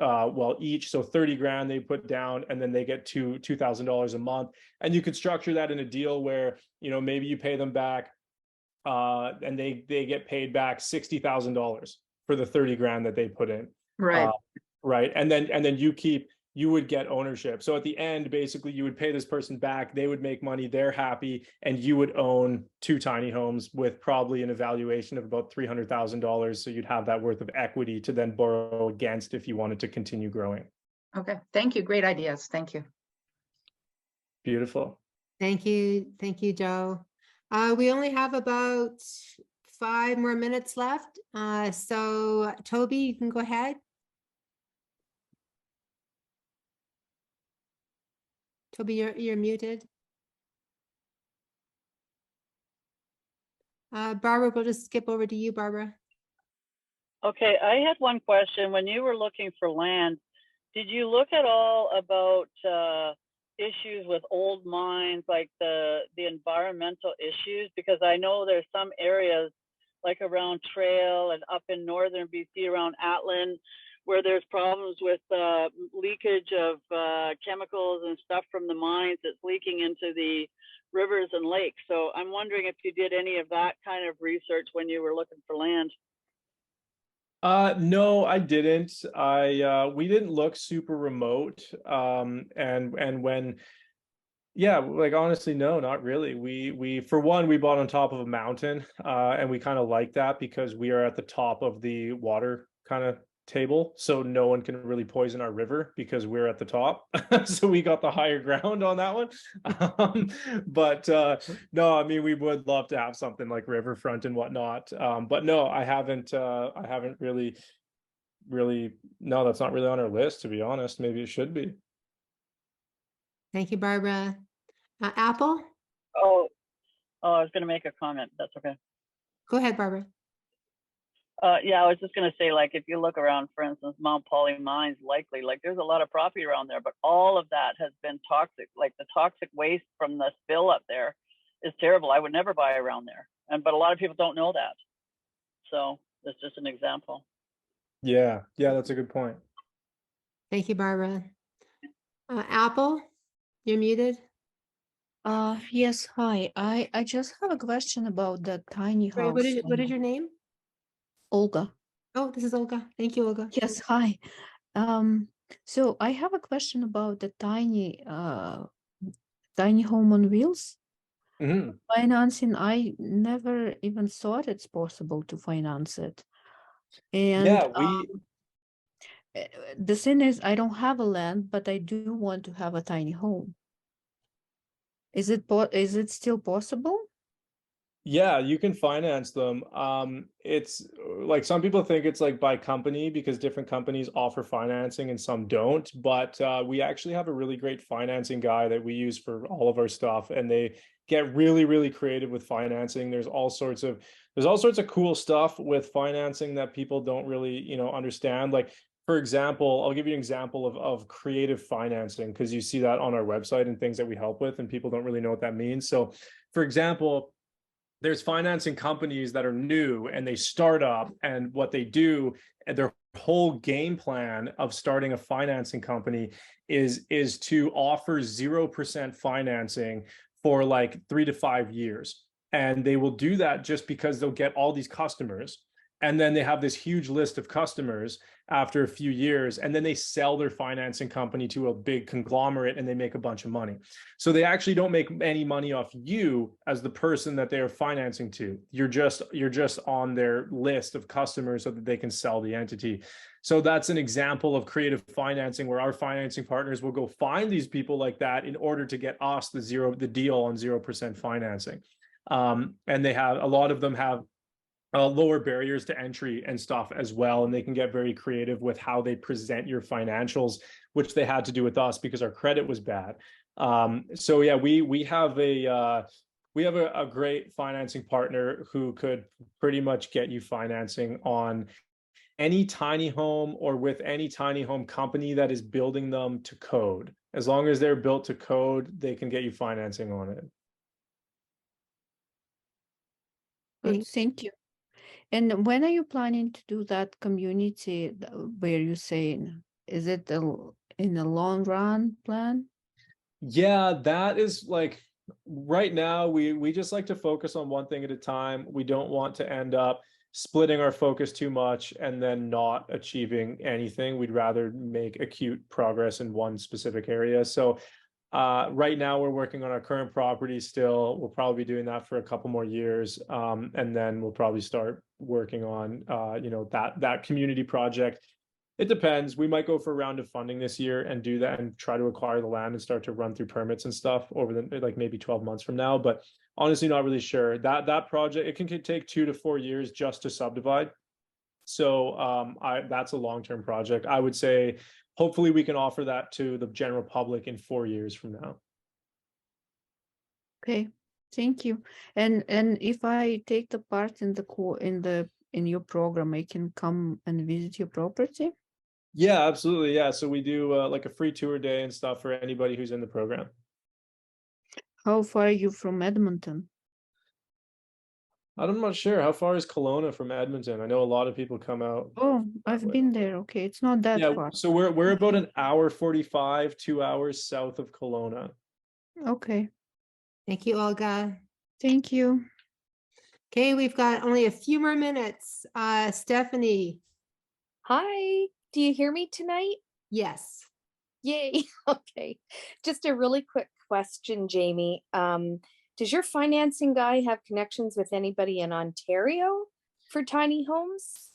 each, so 30 grand they put down, and then they get $2,000 a month. And you could structure that in a deal where, maybe you pay them back and they get paid back $60,000 for the 30 grand that they put in. Right. Right. And then you would get ownership. So at the end, basically, you would pay this person back, they would make money, they're happy, and you would own two tiny homes with probably an evaluation of about $300,000. So you'd have that worth of equity to then borrow against if you wanted to continue growing. Okay. Thank you. Great ideas. Thank you. Beautiful. Thank you. Thank you, Joe. We only have about 5 more minutes left. So Toby, you can go ahead. Toby, you're muted. Barbara, we'll just skip over to you, Barbara. Okay, I had one question. When you were looking for land, did you look at all about issues with old mines, like the environmental issues? Because I know there's some areas like around Trail and up in northern BC around Atlan, where there's problems with leakage of chemicals and stuff from the mines that's leaking into the rivers and lakes. So I'm wondering if you did any of that kind of research when you were looking for land. No, I didn't. We didn't look super remote. Like honestly, no, not really. We for one, we bought on top of a mountain, and we kind of like that because we are at the top of the water kind of table, so no one can really poison our river because we're at the top. So we got the higher ground on that one. No, I mean, we would love to have something like riverfront and whatnot. But no, I haven't really, no, that's not really on our list, to be honest. Maybe it should be. Thank you, Barbara. Apple? Oh, I was going to make a comment. That's okay. Go ahead, Barbara. Yeah, I was just going to say, like, if you look around, for instance, Mount Poly Mines, likely, like, there's a lot of property around there, but all of that has been toxic. Like, the toxic waste from the spill up there is terrible. I would never buy around there. But a lot of people don't know that. So that's just an example. Yeah, that's a good point. Thank you, Barbara. Apple, you're muted. Yes, hi. I just have a question about the tiny Sorry, house. what is your name? Olga. Oh, this is Olga. Thank you, Olga. Yes, hi. So I have a question about the tiny home on wheels. Mm-hmm. Financing, I never even thought it's possible to finance it. And yeah, the thing is, I don't have a land, but I do want to have a tiny home. Is it still possible? Yeah, you can finance them. It's like some people think it's like by company because different companies offer financing and some don't. But we actually have a really great financing guy that we use for all of our stuff, and get really, really creative with financing. There's all sorts of cool stuff with financing that people don't really, understand. Like, for example, I'll give you an example of creative financing, because you see that on our website and things that we help with, and people don't really know what that means. So, for example, there's financing companies that are new and they start up, and what they do, their whole game plan of starting a financing company is to offer 0% financing for like 3 to 5 years. And they will do that just because they'll get all these customers, and then they have this huge list of customers after a few years, and then they sell their financing company to a big conglomerate and they make a bunch of money. So they actually don't make any money off you as the person that they are financing to. You're just on their list of customers so that they can sell the entity. So that's an example of creative financing, where our financing partners will go find these people like that in order to get us the deal on 0% financing. And they have, a lot of them have lower barriers to entry and stuff as well, and they can get very creative with how they present your financials, which they had to do with us because our credit was bad. So yeah, we have a great financing partner who could pretty much get you financing on any tiny home, or with any tiny home company that is building them to code. As long as they're built to code, they can get you financing on it. Good, thank you. And when are you planning to do that community where you're saying, is it in the long run plan? Yeah, that is like, right now we just like to focus on one thing at a time. We don't want to end up splitting our focus too much and then not achieving anything. We'd rather make acute progress in one specific area. So right now we're working on our current property still. We'll probably be doing that for a couple more years. And then we'll probably start working on, that community project. It depends. We might go for a round of funding this year and do that and try to acquire the land and start to run through permits and stuff over the, like, maybe 12 months from now. But honestly, not really sure. That project, it can take 2 to 4 years just to subdivide. So that's a long-term project. I would say hopefully we can offer that to the general public in 4 years from now. Okay, thank you. And if I take the part in your program, I can come and visit your property? Yeah, absolutely. Yeah. So we do like a free tour day and stuff for anybody who's in the program. How far are you from Edmonton? I'm not sure. How far is Kelowna from Edmonton? I know a lot of people come out. Oh, I've been there. Okay, it's not that far. So we're about an hour 45, 2 hours south of Kelowna. Okay. Thank you, Olga. Thank you. Okay, we've got only a few more minutes. Stephanie. Hi, do you hear me tonight? Yes. Yay. Okay. Just a really quick question, Jaymie. Does your financing guy have connections with anybody in Ontario for tiny homes?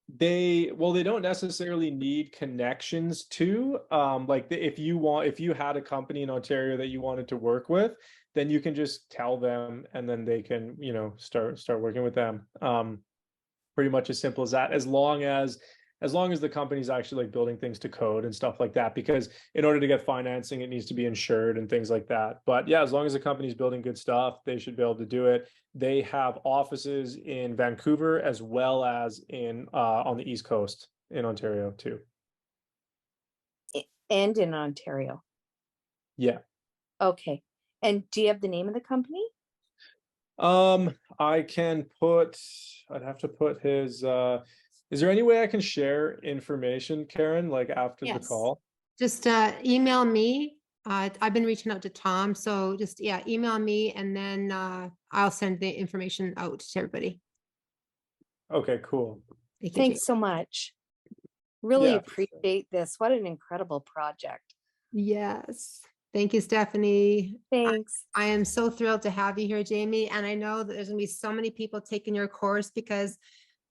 They don't necessarily need connections to, if you had a company in Ontario that you wanted to work with, then you can just tell them and then they can, start working with them. Pretty much as simple as that, as long as the company's actually like building things to code and stuff like that, because in order to get financing, it needs to be insured and things like that. But yeah, as long as the company's building good stuff, they should be able to do it. They have offices in Vancouver as well as in on the East Coast in Ontario too. And in Ontario. Yeah. Okay. And do you have the name of the company? I'd have to put his is there any way I can share information, Karen, like after the call? Just email me. I've been reaching out to Tom, so just email me and then I'll send the information out to everybody. Okay, cool. Thanks so much. Really appreciate this. What an incredible project. Yes. Thank you, Stephanie. Thanks. I am so thrilled to have you here, Jaymie. And I know that there's gonna be so many people taking your course because,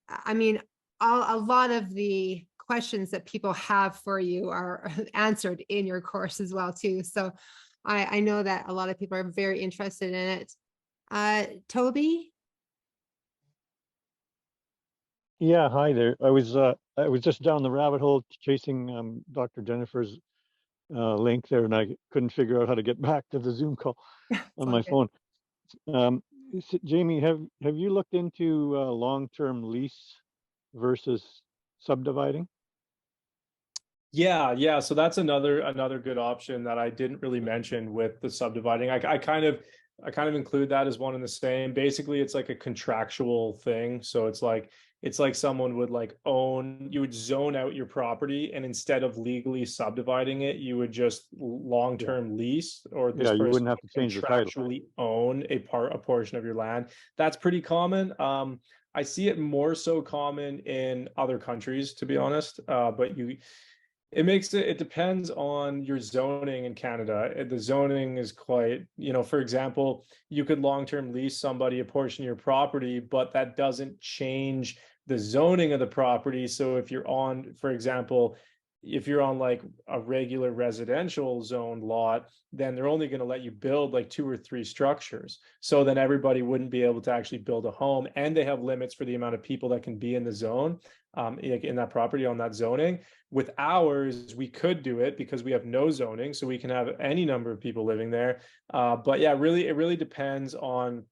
I mean, a lot of the questions that people have for you are answered in your course as well, too. So I know that a lot of people are very interested in it. Toby? Yeah, hi there. I was just down the rabbit hole chasing Dr. Jennifer's link there, and I couldn't figure out how to get back to the Zoom call on my phone. Jaymie, have you looked into long-term lease versus subdividing? Yeah. So that's another good option that I didn't really mention with the subdividing. I kind of include that as one and the same. Basically, it's like a contractual thing. So it's like someone would you would zone out your property, and instead of legally subdividing it, you would just long-term lease, or this Yeah, you person wouldn't have to change the title. contractually own a portion of your land. That's pretty common. I see it more so common in other countries, to be honest. But it depends on your zoning in Canada. The zoning is quite, for example, you could long-term lease somebody a portion of your property, but that doesn't change the zoning of the property. So if you're on, for example, if you're on like a regular residential zone lot, then they're only going to let you build like 2 or 3 structures. So then everybody wouldn't be able to actually build a home, and they have limits for the amount of people that can be in the zone, in that property on that zoning. With ours, we could do it because we have no zoning, so we can have any number of people living there. But yeah, it really depends on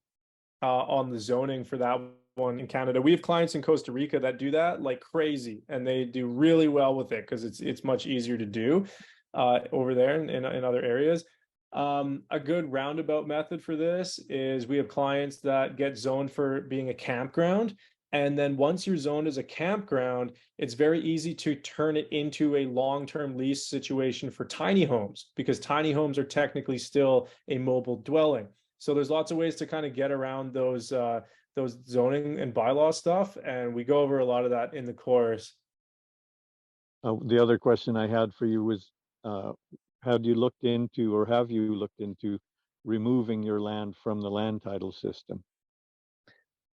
the zoning for that one in Canada. We have clients in Costa Rica that do that like crazy, and they do really well with it because it's much easier to do over there in other areas. A good roundabout method for this is we have clients that get zoned for being a campground. And then once you're zoned as a campground, it's very easy to turn it into a long-term lease situation for tiny homes, because tiny homes are technically still a mobile dwelling. So there's lots of ways to kind of get around those zoning and bylaw stuff. And we go over a lot of that in the course. The other question I had for you was, have you looked into removing your land from the land title system?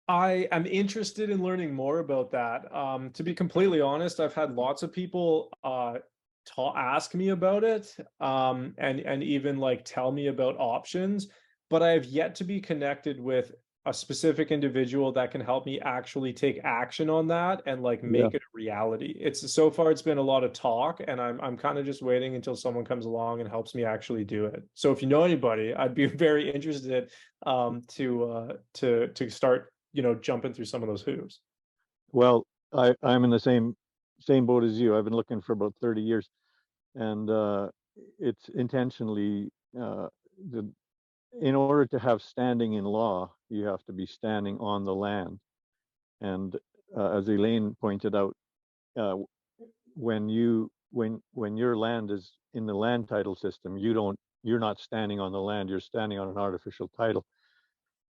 I am interested in learning more about that. To be completely honest, I've had lots of people ask me about it, and even like tell me about options, but I have yet to be connected with a specific individual that can help me actually take action on that and like make it a reality. So far it's been a lot of talk, and I'm kind of just waiting until someone comes along and helps me actually do it. So if you know anybody, I'd be very interested to start jumping through some of those hoops. Well, I'm in the same boat as you. I've been looking for about 30 years, and it's intentionally in order to have standing in law, you have to be standing on the land. And as Elaine pointed out, when your land is in the land title system, you're not standing on the land, you're standing on an artificial title,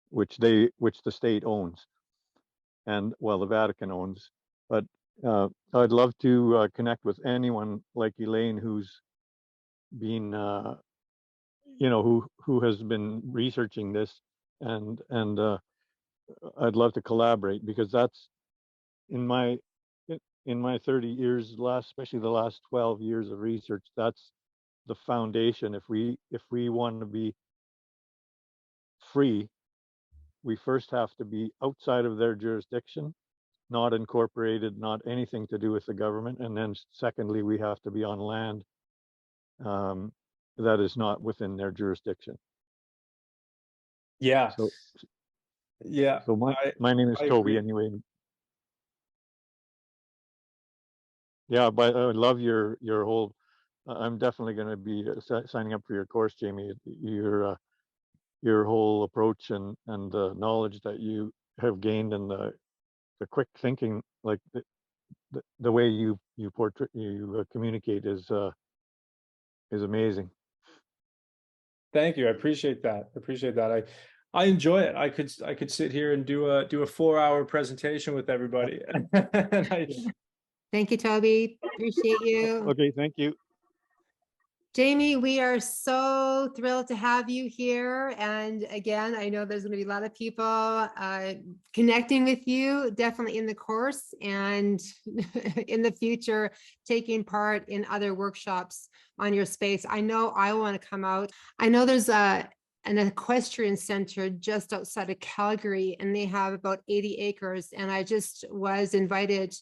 which the state owns, and well, the Vatican owns. But I'd love to connect with anyone like Elaine who's been who has been researching this, and I'd love to collaborate, because that's in my 30 years, especially the last 12 years of research, that's the foundation. If we want to be free, we first have to be outside of their jurisdiction, not incorporated, not anything to do with the government. And then secondly, we have to be on land that is not within their jurisdiction. Yeah. So my name is Toby anyway. Yeah, but I love your whole, I'm definitely going to be signing up for your course, Jaymie. Your whole approach and the knowledge that you have gained, and the quick thinking, like the way you communicate is amazing. Thank you. I appreciate that. I enjoy it. I could sit here and do a 4-hour presentation with everybody. Thank you, Toby. Appreciate you. Okay, thank you. Jaymie, we are so thrilled to have you here. And again, I know there's going to be a lot of people connecting with you, definitely in the course, and in the future, taking part in other workshops on your space. I know I want to come out. I know there's an equestrian center just outside of Calgary, and they have about 80 acres. And I just was invited.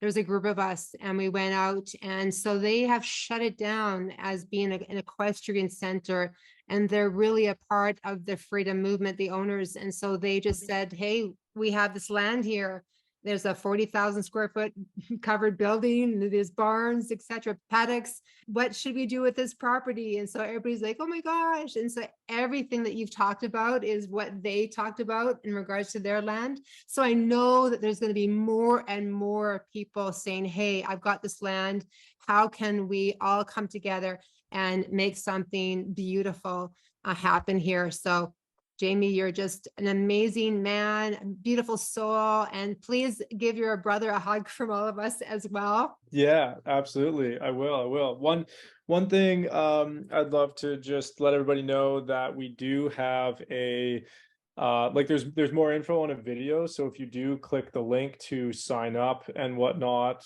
there's a group of us and we went out, and so they have shut it down as being an equestrian center, and they're really a part of the freedom movement, the owners. And so they just said, hey, we have this land here. There's a 40,000 square foot covered building, there's barns, etc., paddocks. What should we do with this property? And so everybody's like, oh my gosh. And so everything that you've talked about is what they talked about in regards to their land. So I know that there's going to be more and more people saying, hey, I've got this land. How can we all come together and make something beautiful happen here? So Jaymie, you're just an amazing man, a beautiful soul, and please give your brother a hug from all of us as well. Yeah, absolutely. I will. One thing I'd love to just let everybody know that we do have a like there's more info on a video. So if you do click the link to sign up and whatnot,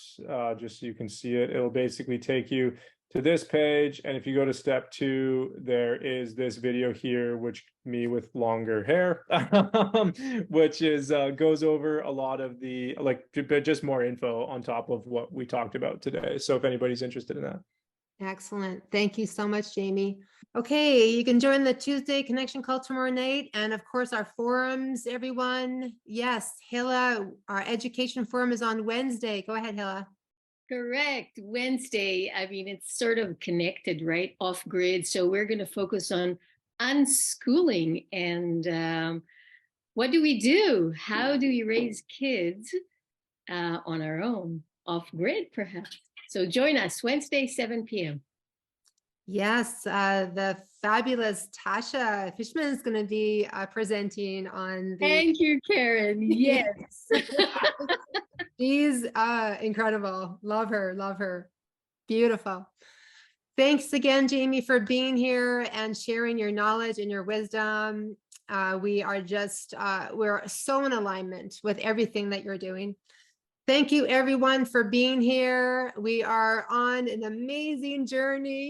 just so you can see it, it'll basically take you to this page. And if you go to step 2, there is this video here, which me with longer hair, which is goes over a lot of the just more info on top of what we talked about today. So if anybody's interested in that. Excellent. Thank you so much, Jaymie. Okay, you can join the Tuesday Connection Call tomorrow night. And of course, our forums, everyone. Yes, Hilla, our education forum is on Wednesday. Go ahead, Hilla. Correct. Wednesday. I mean, it's sort of connected, right? Off grid. So we're going to focus on unschooling and what do we do? How do we raise kids on our own, off grid, perhaps? So join us Wednesday, 7 p.m. Yes, the fabulous Tasha Fishman is going to be presenting on the... Thank you, Karen. Yes. She's incredible. Love her. Beautiful. Thanks again, Jaymie, for being here and sharing your knowledge and your wisdom. We are just, we're so in alignment with everything that you're doing. Thank you, everyone, for being here. We are on an amazing journey.